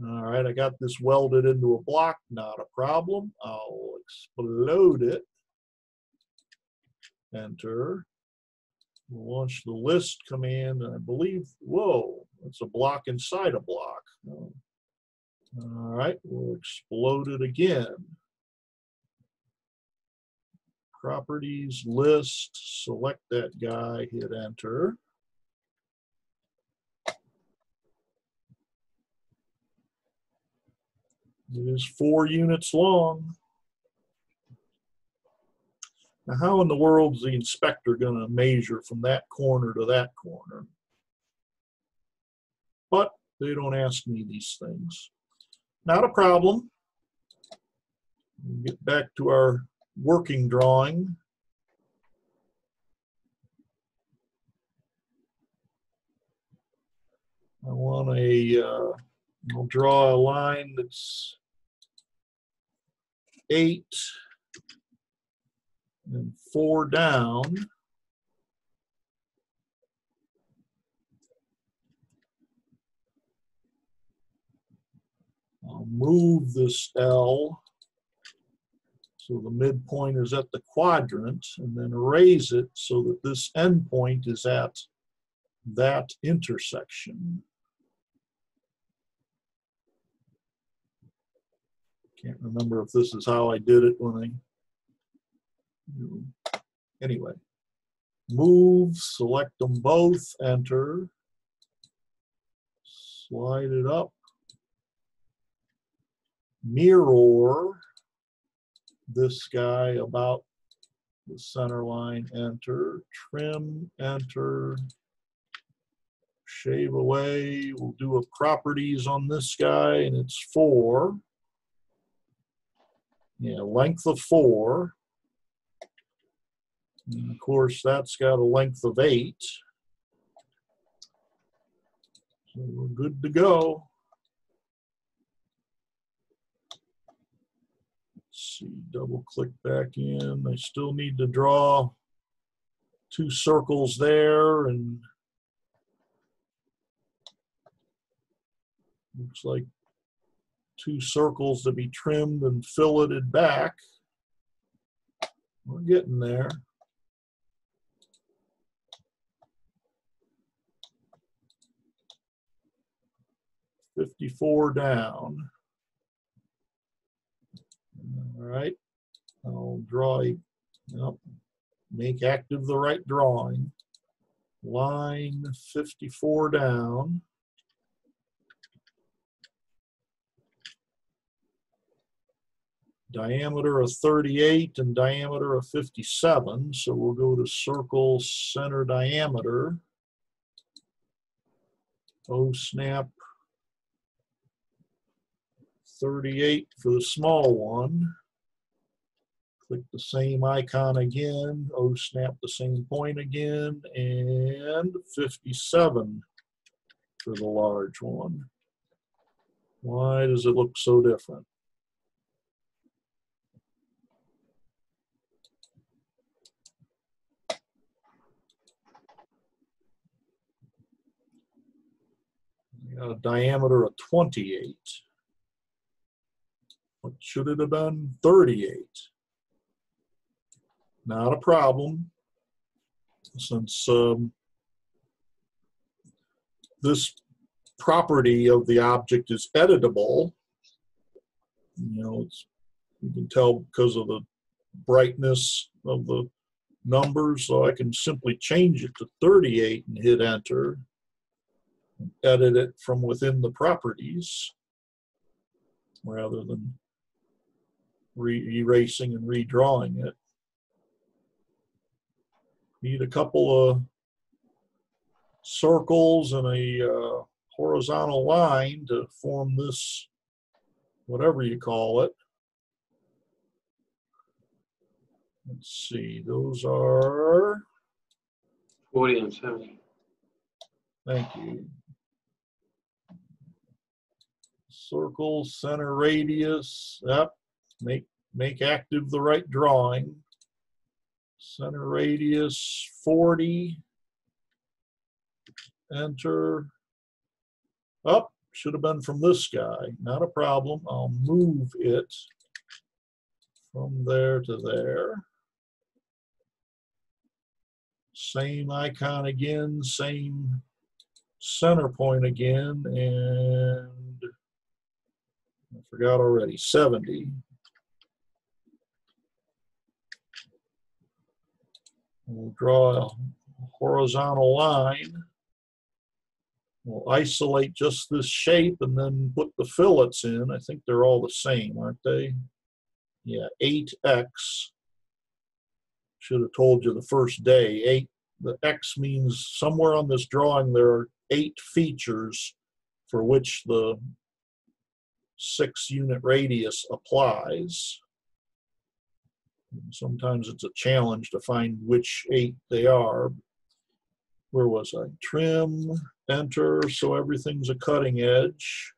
all right, I got this welded into a block, not a problem. I'll explode it. Enter. Launch the list command, and I believe, whoa, it's a block inside a block. All right, we'll explode it again. Properties, list, select that guy, hit enter. It is 4 units long. Now, how in the world is the inspector going to measure from that corner to that corner? But they don't ask me these things. Not a problem. We'll get back to our working drawing. I want I'll draw a line that's 8 and 4 down. I'll move this L so the midpoint is at the quadrant, and then raise it so that this endpoint is at that intersection. Can't remember if this is how I did it when anyway. Move, select them both, enter, slide it up, mirror this guy about the center line, enter, trim, enter, shave away. We'll do a properties on this guy, and it's 4. Yeah, length of 4. And of course, that's got a length of 8. So we're good to go. Let's see, double click back in. I still need to draw 2 circles there, and looks like 2 circles to be trimmed and filleted back. We're getting there. $54 down. All right, I'll draw a, make active the right drawing. Line 54 down. Diameter of 38 and diameter of 57. So we'll go to circle center diameter. O snap 38 for the small one. Click the same icon again. O snap the same point again, and 57 for the large one. Why does it look so different? Got a diameter of 28. What should it have been? 38. Not a problem, since this property of the object is editable. You know, you can tell because of the brightness of the numbers, so I can simply change it to 38 and hit enter. Edit it from within the properties rather than erasing and redrawing it. Need a couple of circles and a horizontal line to form this, whatever you call it. Let's see, those are, 40 and 70. thank you. Circle, center radius, yep, make active the right drawing. Center radius 40, enter. Up, should have been from this guy, not a problem. I'll move it from there to there. Same icon again, same center point again, and I forgot already, 70. We'll draw a horizontal line. We'll isolate just this shape and then put the fillets in. I think they're all the same, aren't they? Yeah, 8x. Should have told you the first day. 8. The X means somewhere on this drawing there are 8 features for which the 6-unit radius applies. Sometimes it's a challenge to find which 8 they are. Where was I? Trim, enter, so everything's a cutting edge.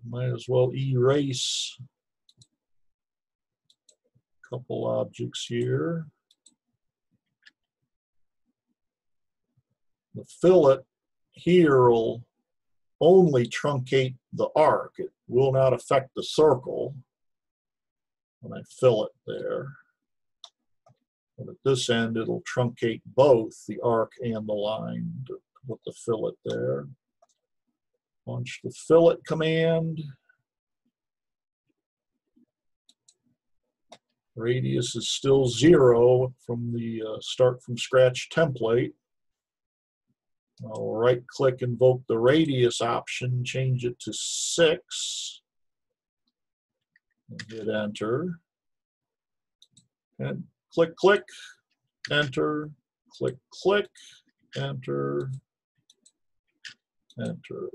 Might as well erase a couple objects here. The fillet here will only truncate the arc. It will not affect the circle when I fill it there. But at this end, it'll truncate both the arc and the line to put the fillet there. Punch the fillet command. Radius is still 0 from the start from scratch template. I'll right click, invoke the radius option, change it to 6. And hit enter. And click, click, enter, click, click, enter, enter.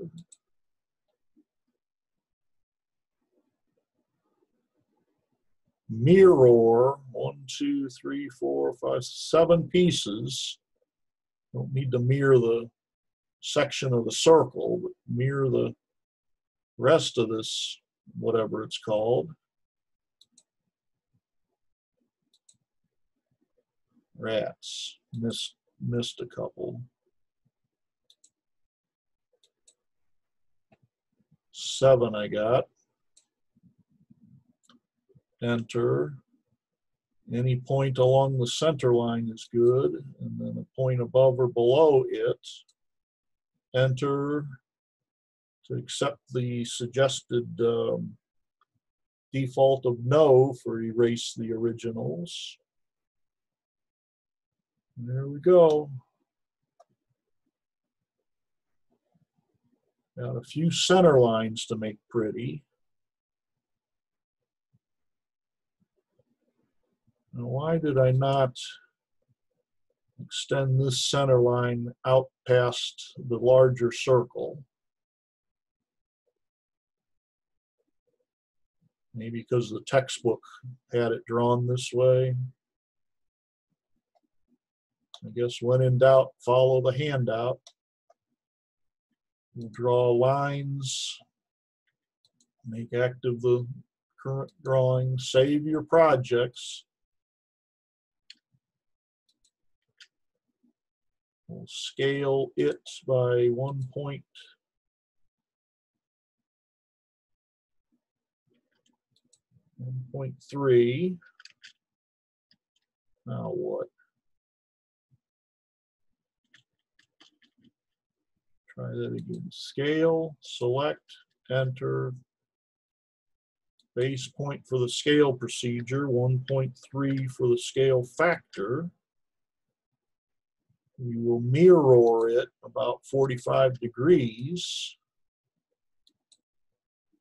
Mirror 1, 2, 3, 4, 5, 7 pieces. Don't need to mirror the section of the circle, but mirror the rest of this, whatever it's called. Rats, missed a couple. 7 I got. Enter. Any point along the center line is good, and then a point above or below it. Enter to accept the suggested default of no for erase the originals. And there we go. Got a few center lines to make pretty. Now, why did I not extend this center line out past the larger circle? Maybe because the textbook had it drawn this way. I guess when in doubt, follow the handout. We'll draw lines, make active the current drawing, save your projects. We'll scale it by 1.3. Now what? Try that again. Scale, select, enter. Base point for the scale procedure, 1.3 for the scale factor. We will mirror it about 45 degrees.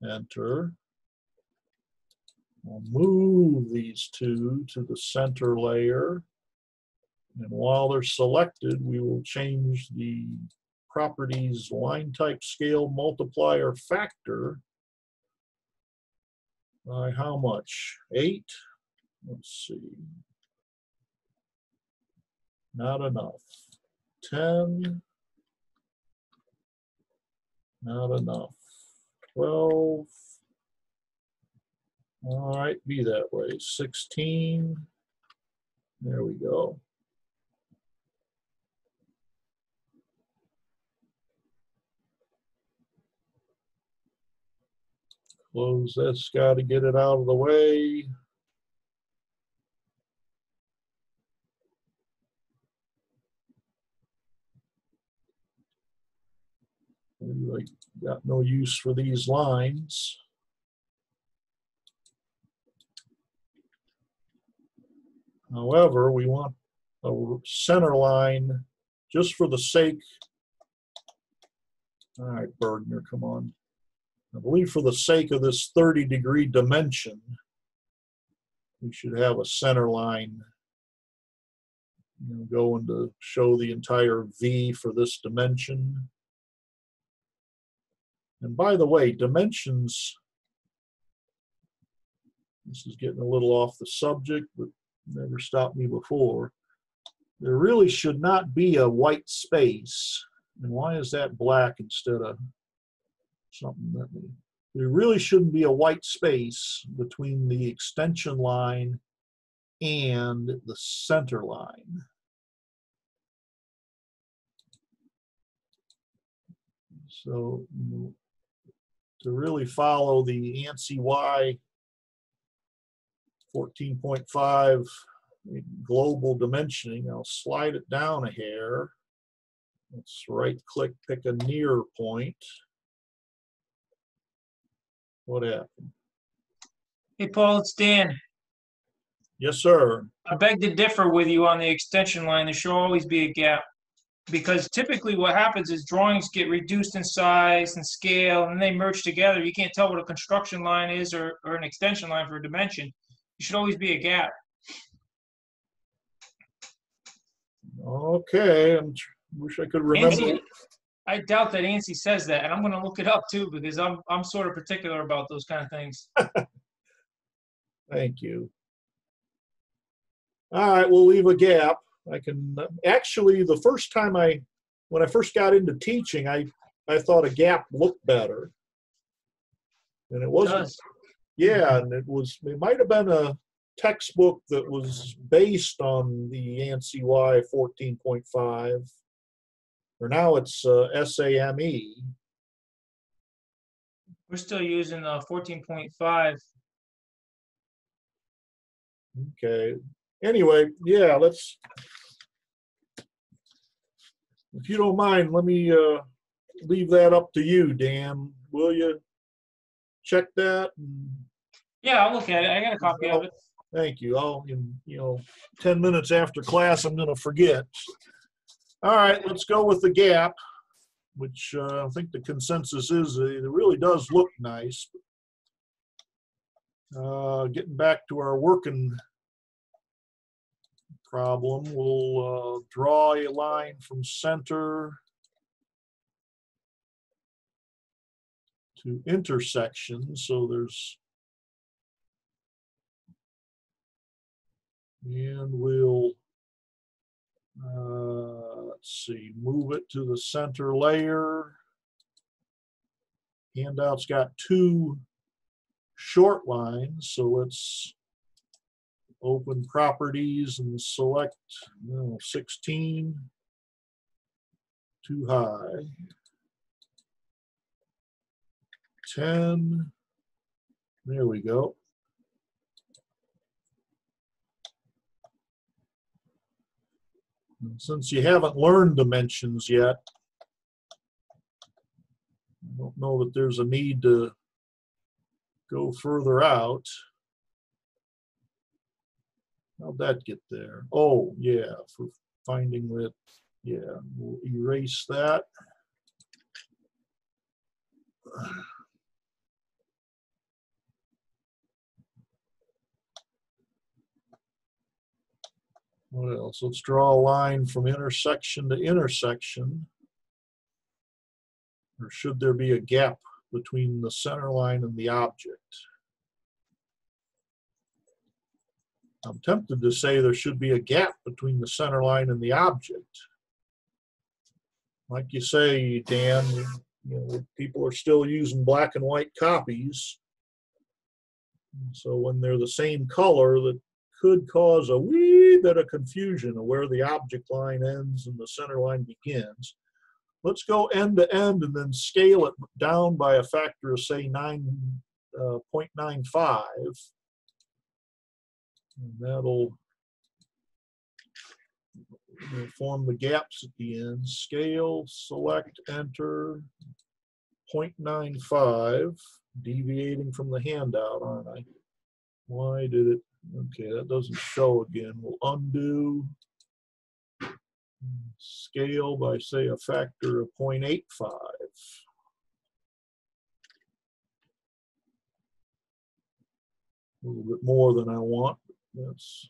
Enter. We'll move these two to the center layer. And while they're selected, we will change the properties line type scale multiplier factor by how much? 8? Let's see. Not enough. 10. Not enough. 12. All right, be that way. 16. There we go. Close this, got to get it out of the way. I got no use for these lines. However, we want a center line just for the sake. All right, Burgener, come on. I believe for the sake of this 30-degree dimension, we should have a center line, going to show the entire V for this dimension. And by the way, dimensions, this is getting a little off the subject, but never stopped me before. There really should not be a white space. And why is that black instead of something that there really shouldn't be a white space between the extension line and the center line. So to really follow the ANSI Y 14.5 global dimensioning, I'll slide it down a hair. Let's right click, pick a near point. What happened? Hey, Paul, it's Dan. Yes, sir. I beg to differ with you on the extension line. There should always be a gap. Because typically what happens is drawings get reduced in size and scale, and they merge together. You can't tell what a construction line is or an extension line for a dimension. There should always be a gap. Okay, I wish I could remember. ANSI, I doubt that ANSI says that, and I'm going to look it up too because I'm sort of particular about those kind of things. Thank you. All right, we'll leave a gap. I can actually, the first time when I first got into teaching, I thought a gap looked better, and it wasn't. It does. Yeah, and it might have been a textbook that was based on the ANSI Y 14.5, or now it's SAME. We're still using 14.5. Okay. Anyway, yeah, if you don't mind, let me leave that up to you, Dan. Will you check that? Yeah, I'll look at it. I got a copy of it. Thank you. 10 minutes after class, I'm going to forget. All right, let's go with the gap, which I think the consensus is it really does look nice. Getting back to our working problem, we'll draw a line from center to intersection. So and we'll, let's see, move it to the center layer. Handout's got 2 short lines, so let's open properties and select 16, too high, 10, there we go. And since you haven't learned dimensions yet, I don't know that there's a need to go further out. How'd that get there? Oh, yeah, for finding that Yeah, we'll erase that. What else? Let's draw a line from intersection to intersection. Or should there be a gap between the center line and the object? I'm tempted to say there should be a gap between the center line and the object. Like you say, Dan, people are still using black and white copies. So when they're the same color, that could cause a wee bit of confusion of where the object line ends and the center line begins. Let's go end to end and then scale it down by a factor of, say, 9.95. And that'll form the gaps at the end. Scale, select, enter, 0.95, deviating from the handout, aren't I? Why did it? Okay, that doesn't show again. We'll undo. Scale by, say, a factor of 0.85. A little bit more than I want. That's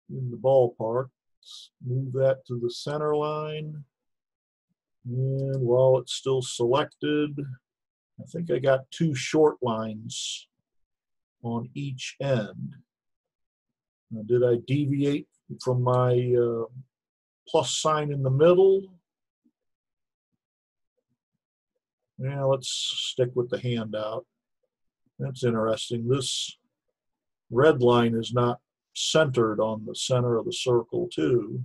in the ballpark. Let's move that to the center line. And while it's still selected, I think I got 2 short lines on each end. Now, did I deviate from my plus sign in the middle? Yeah, let's stick with the handout. That's interesting. This red line is not centered on the center of the circle, too.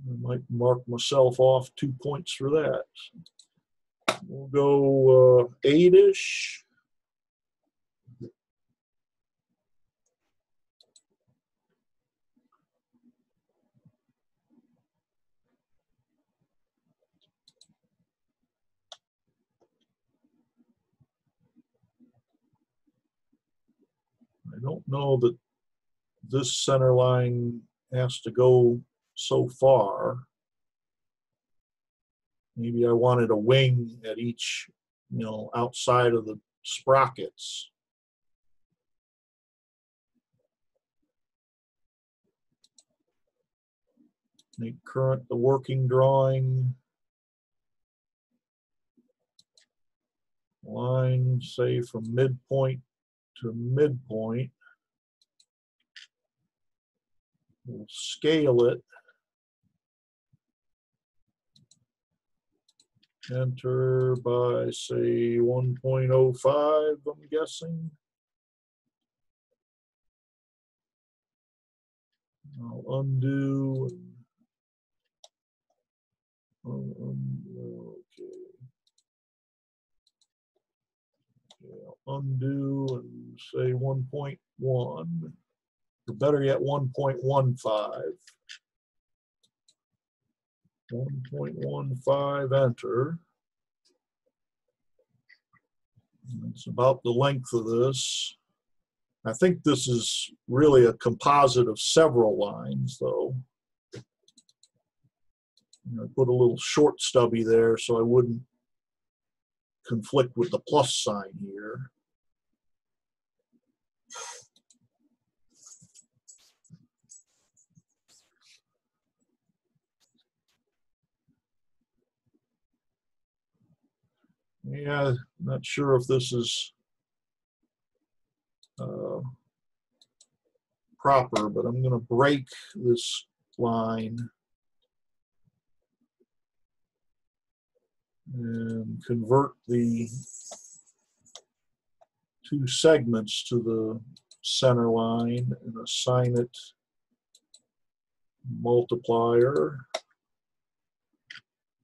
I might mark myself off 2 points for that. We'll go 8-ish. I don't know that this center line has to go so far. Maybe I wanted a wing at each, outside of the sprockets. Make current the working drawing. Line, say, from midpoint to midpoint. We'll scale it. Enter by, say, 1.05, I'm guessing. I'll undo. Okay. Undo and say 1.1, or better yet, 1.15. 1.15, enter. It's about the length of this. I think this is really a composite of several lines, though. I put a little short stubby there so I wouldn't conflict with the plus sign here. Yeah, not sure if this is proper, but I'm going to break this line and convert the 2 segments to the center line and assign it multiplier.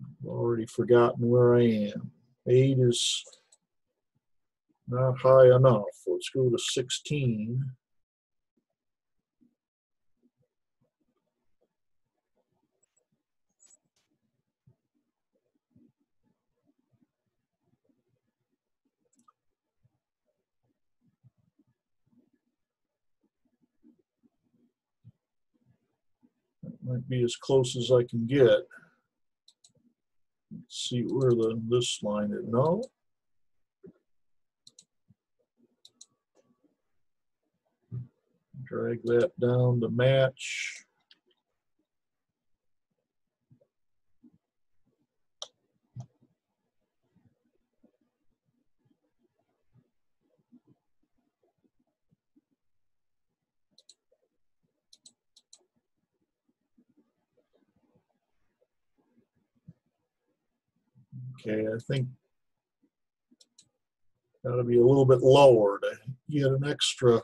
I've already forgotten where I am. 8 is not high enough. Let's go to 16. Might be as close as I can get. Let's see where this line is. No. Drag that down to match. Okay, I think got to be a little bit lower to get an extra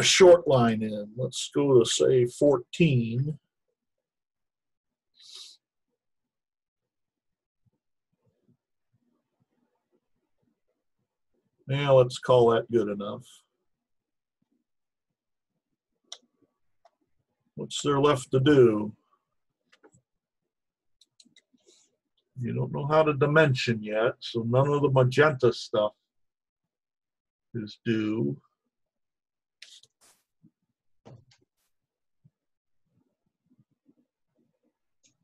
short line in. Let's go to say 14. Now let's call that good enough. What's there left to do? You don't know how to dimension yet, so none of the magenta stuff is due.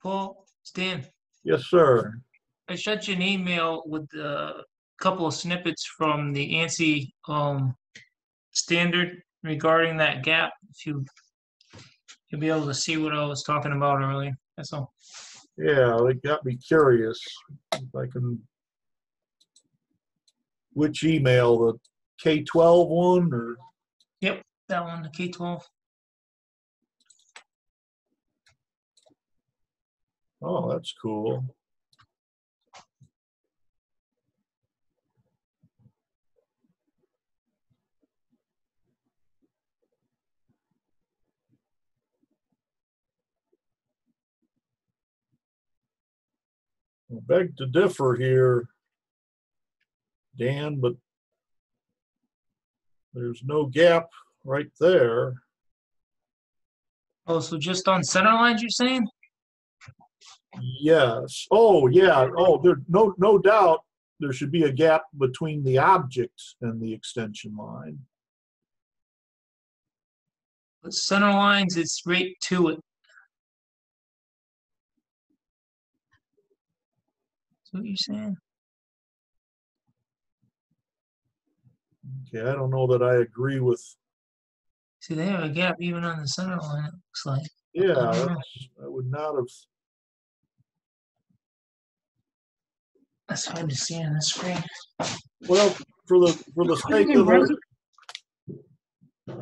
Paul, Stan, Yes, sir. I shot you an email with a couple of snippets from the ANSI standard regarding that gap. If you'll be able to see what I was talking about earlier. That's all. Yeah, it got me curious. If I can, which email, the K-12 one or? Yep, that one, the K-12. Oh, that's cool. I beg to differ here, Dan, but there's no gap right there. Oh, so just on center lines, you're saying? Yes. Oh, yeah. Oh, there's no doubt there should be a gap between the object and the extension line. But center lines, it's right to it. That's what you're saying? Okay, I don't know that I agree with. See, they have a gap even on the center line, it looks like. Yeah, I would not have. That's hard to see on the screen. Well, for the sake in of writing? it,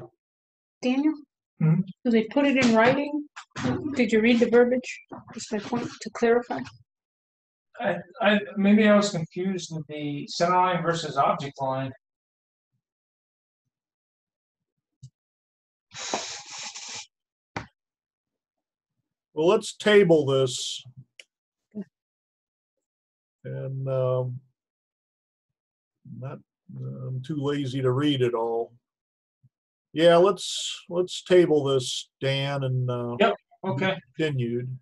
Daniel? Hmm? Do they put it in writing? Did you read the verbiage? That's my point, to clarify. Maybe I was confused with the center line versus object line. well, let's table this. And I'm too lazy to read it all. Yeah, let's table this, Dan, and Yep. Okay. continued.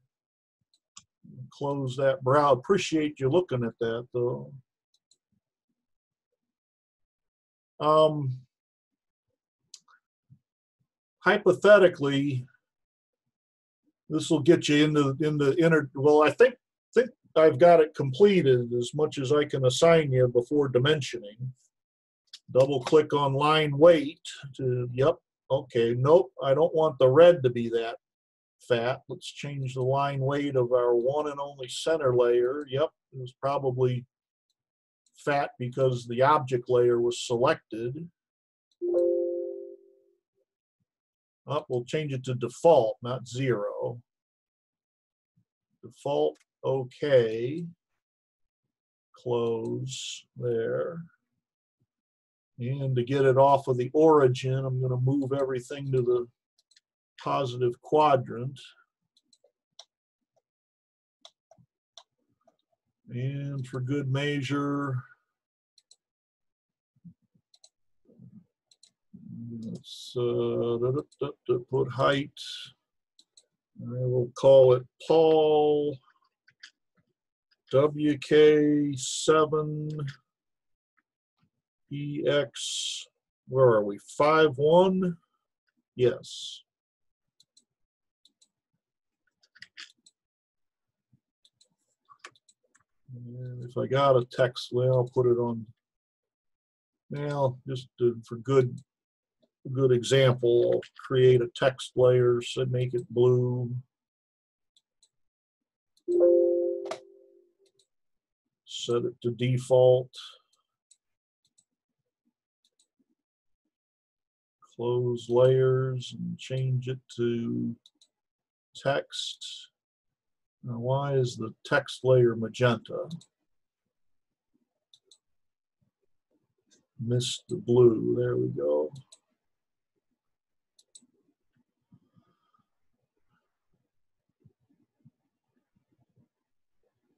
Close that brow. Appreciate you looking at that, though. Hypothetically, this will get you into inner. Well, I think I've got it completed as much as I can assign you before dimensioning. Double click on line weight to, yep, okay, nope, I don't want the red to be that fat. Let's change the line weight of our one and only center layer. Yep, it was probably fat because the object layer was selected. We'll change it to default, not 0. Default, okay. Close there. And to get it off of the origin, I'm going to move everything to the positive quadrant. And for good measure, let's put height. I will call it Paul WK7 EX. Where are we? 5'1"? Yes. And if I got a text, well, I'll put it on. Well, just for good example, I'll create a text layer, so make it blue. Set it to default. Close layers and change it to text. Now, why is the text layer magenta? Missed the blue. There we go.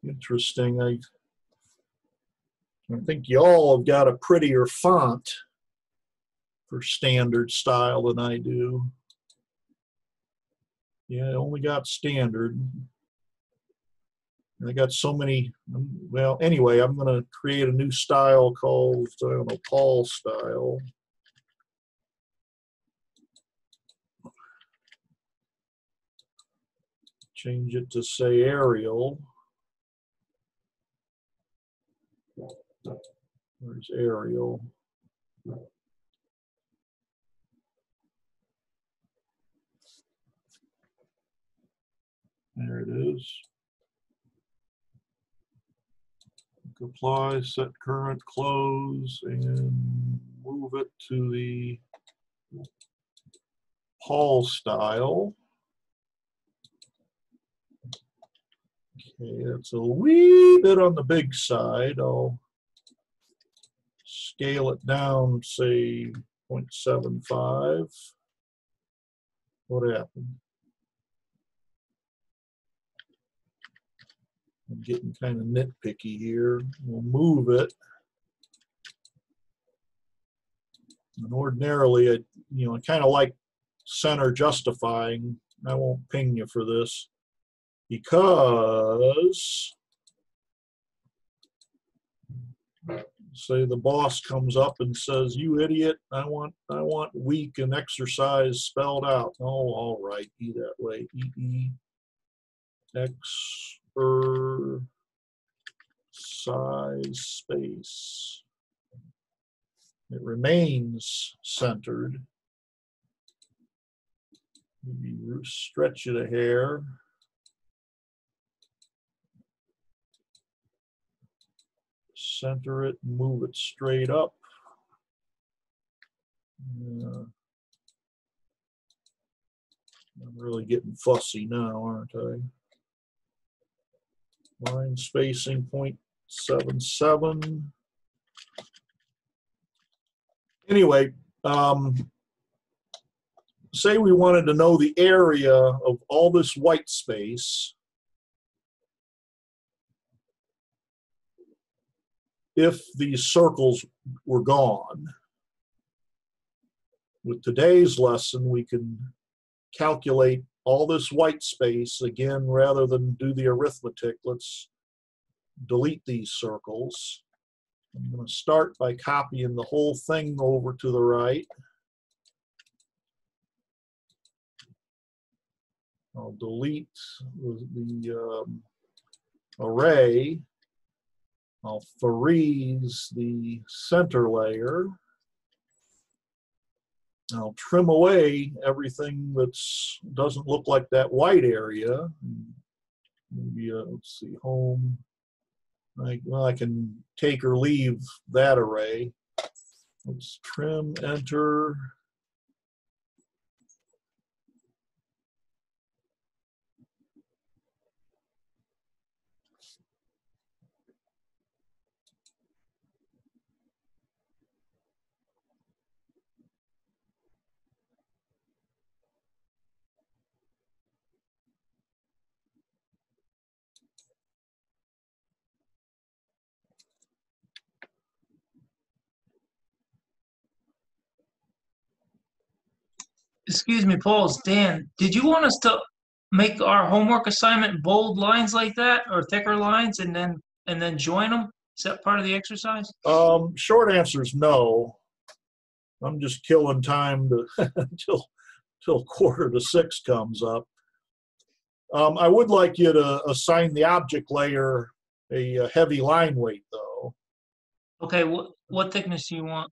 Interesting. I think y'all have got a prettier font for standard style than I do. Yeah, I only got standard. I got so many, well, anyway, I'm going to create a new style called, I don't know, Paul style. Change it to, say, Arial. Where's Arial? There it is. Apply, set current, close, and move it to the Paul style. Okay, that's a wee bit on the big side. I'll scale it down, say 0.75. What happened? I'm getting kind of nitpicky here. We'll move it. And ordinarily, I kind of like center justifying. I won't ping you for this because, say the boss comes up and says, "You idiot! I want weak and exercise spelled out." Oh, all right, be that way. Size space. It remains centered. Maybe stretch it a hair. Center it, move it straight up. I'm really getting fussy now, aren't I? Line spacing 0.77. Anyway, say we wanted to know the area of all this white space if these circles were gone. With today's lesson, we can calculate all this white space. Again, rather than do the arithmetic, let's delete these circles. I'm going to start by copying the whole thing over to the right. I'll delete the array. I'll freeze the center layer. I'll trim away everything that doesn't look like that white area. Maybe, let's see, home. Well, I can take or leave that array. Let's trim, enter. Excuse me, Paul, it's Dan. Did you want us to make our homework assignment bold lines like that, or thicker lines, and then join them? Is that part of the exercise? Short answer is no. I'm just killing time until 5:45 comes up. I would like you to assign the object layer a heavy line weight though. Okay, what thickness do you want?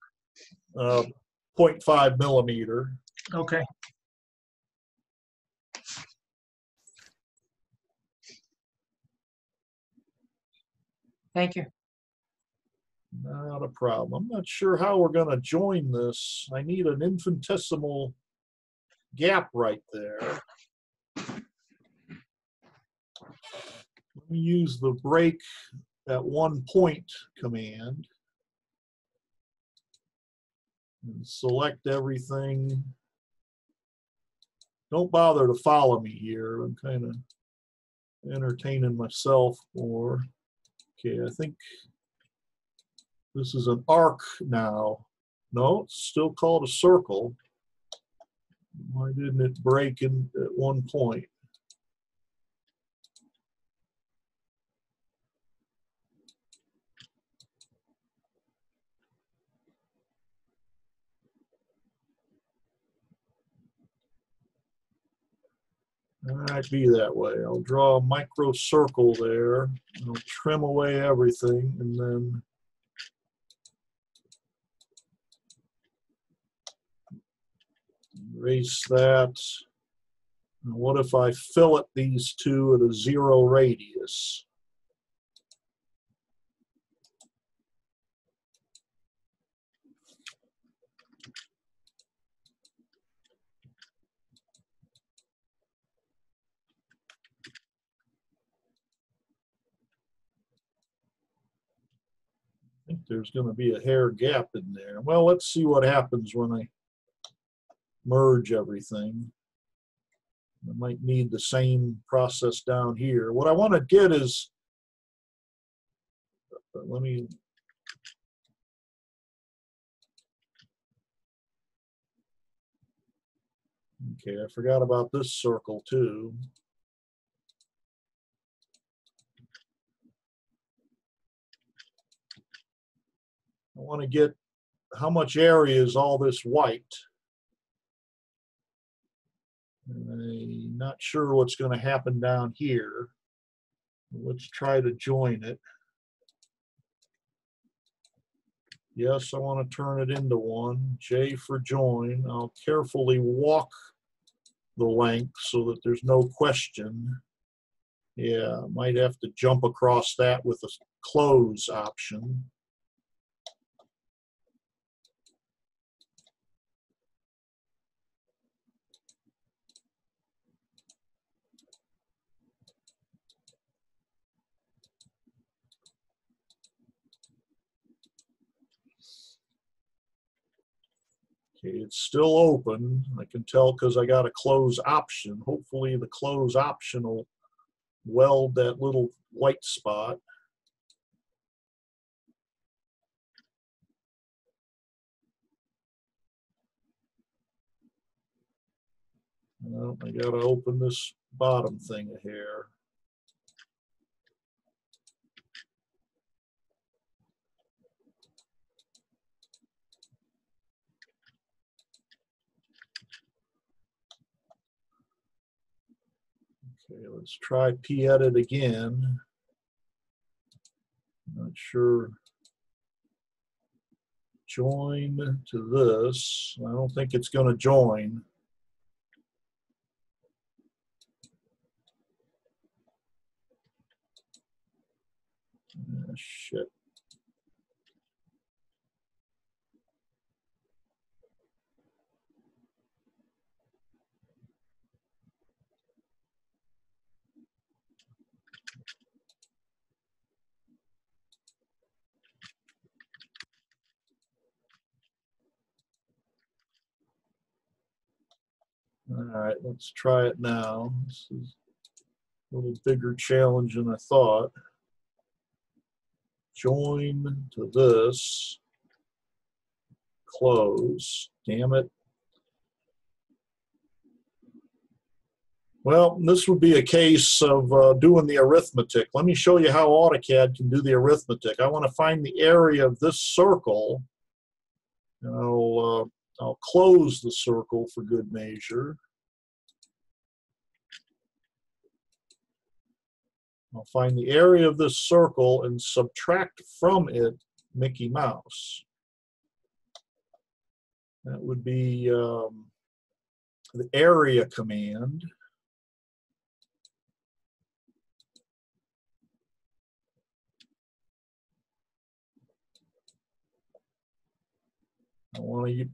0.5 millimeter. Okay. Thank you. Not a problem. I'm not sure how we're going to join this. I need an infinitesimal gap right there. Let me use the break at 1 point command and select everything. Don't bother to follow me here. I'm kind of entertaining myself more. Okay, I think this is an arc now. No, it's still called a circle. Why didn't it break in at 1 point? All right, be that way. I'll draw a micro circle there. I'll trim away everything and then erase that. And what if I fillet these two at a 0 radius? I think there's going to be a hair gap in there. Well, let's see what happens when I merge everything. I might need the same process down here. What I want to get is, let me, okay, I forgot about this circle too. I want to get how much area is all this white. I'm not sure what's going to happen down here. Let's try to join it. Yes, I want to turn it into one. J for join. I'll carefully walk the length so that there's no question. Yeah, I might have to jump across that with a close option. Okay, it's still open. I can tell because I got a close option. Hopefully the close option will weld that little white spot. Well, I got to open this bottom thing a hair. Okay, let's try p-edit again. Not sure. Join to this. I don't think it's going to join. Ah, shit. All right, let's try it now. This is a little bigger challenge than I thought. Join to this. Close. Damn it. Well, this would be a case of doing the arithmetic. Let me show you how AutoCAD can do the arithmetic. I want to find the area of this circle. And I'll close the circle for good measure. I'll find the area of this circle and subtract from it Mickey Mouse. That would be the area command. I want to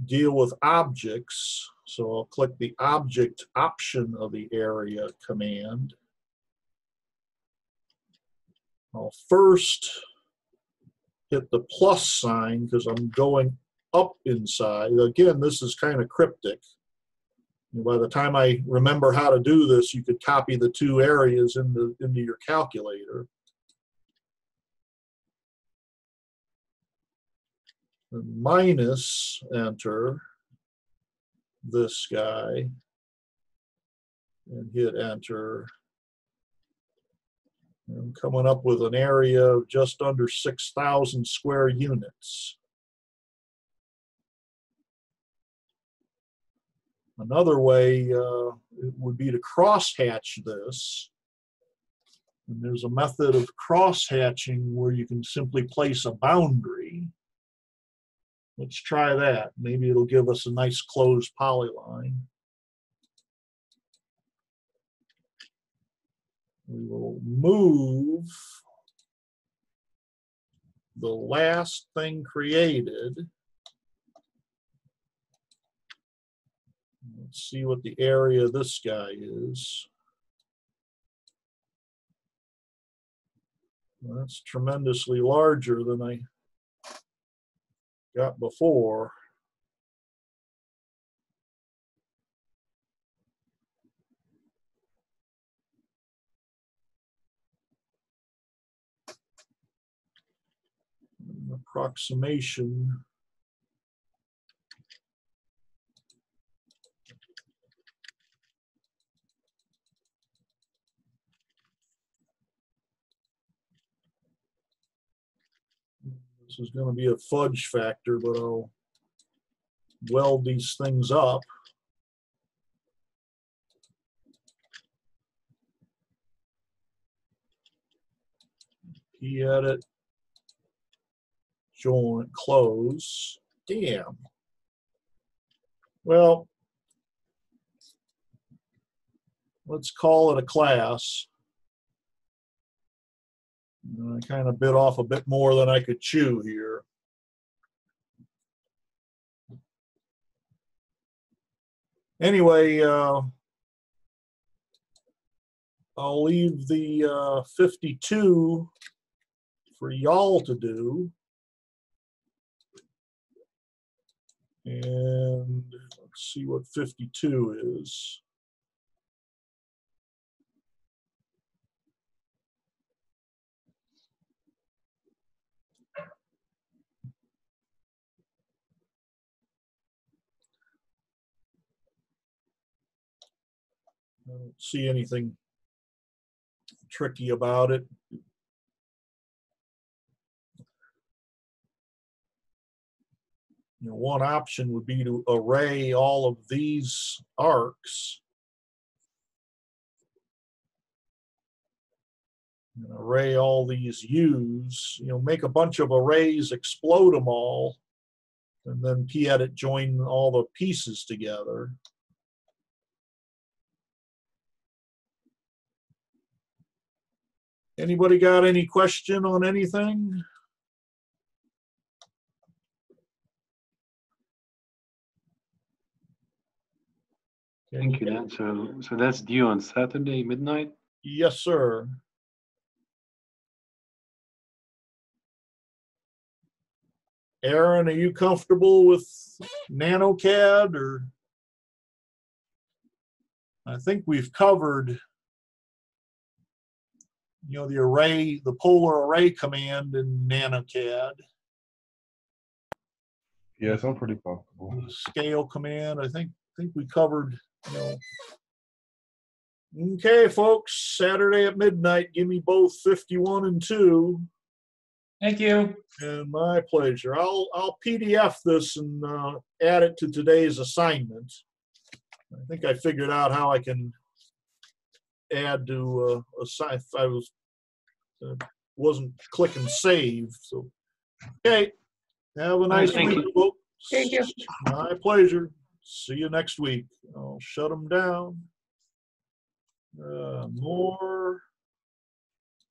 deal with objects, so I'll click the object option of the area command. I'll first hit the plus sign because I'm going up inside. Again, this is kind of cryptic. By the time I remember how to do this, you could copy the two areas into your calculator. And minus, enter this guy, and hit enter. I'm coming up with an area of just under 6,000 square units. Another way it would be to crosshatch this. And there's a method of crosshatching where you can simply place a boundary. Let's try that. Maybe it'll give us a nice closed polyline. We will move the last thing created. Let's see what the area of this guy is. Well, that's tremendously larger than I got before. An approximation. This is going to be a fudge factor, but I'll weld these things up. Edit, join, close. Damn. Well, let's call it a class. I kind of bit off a bit more than I could chew here. Anyway, I'll leave the 52 for y'all to do. And let's see what 52 is. I don't see anything tricky about it. One option would be to array all of these arcs. And array all these U's, make a bunch of arrays, explode them all, and then p-edit join all the pieces together. Anybody got any question on anything? Thank you, Dan. So that's due on Saturday midnight? Yes, sir. Aaron, are you comfortable with NanoCAD, or? I think we've covered, the array, the polar array command in NanoCAD. Yes, I'm pretty comfortable. The scale command, I think we covered, Okay, folks, Saturday at midnight, give me both 51 and 2. Thank you. And my pleasure. I'll PDF this and add it to today's assignment. I think I figured out how I can add to a site. I wasn't clicking save. So, okay. Have a nice Thank week, you. folks. Thank you. My pleasure. See you next week. I'll shut them down. More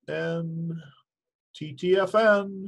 and TTFN.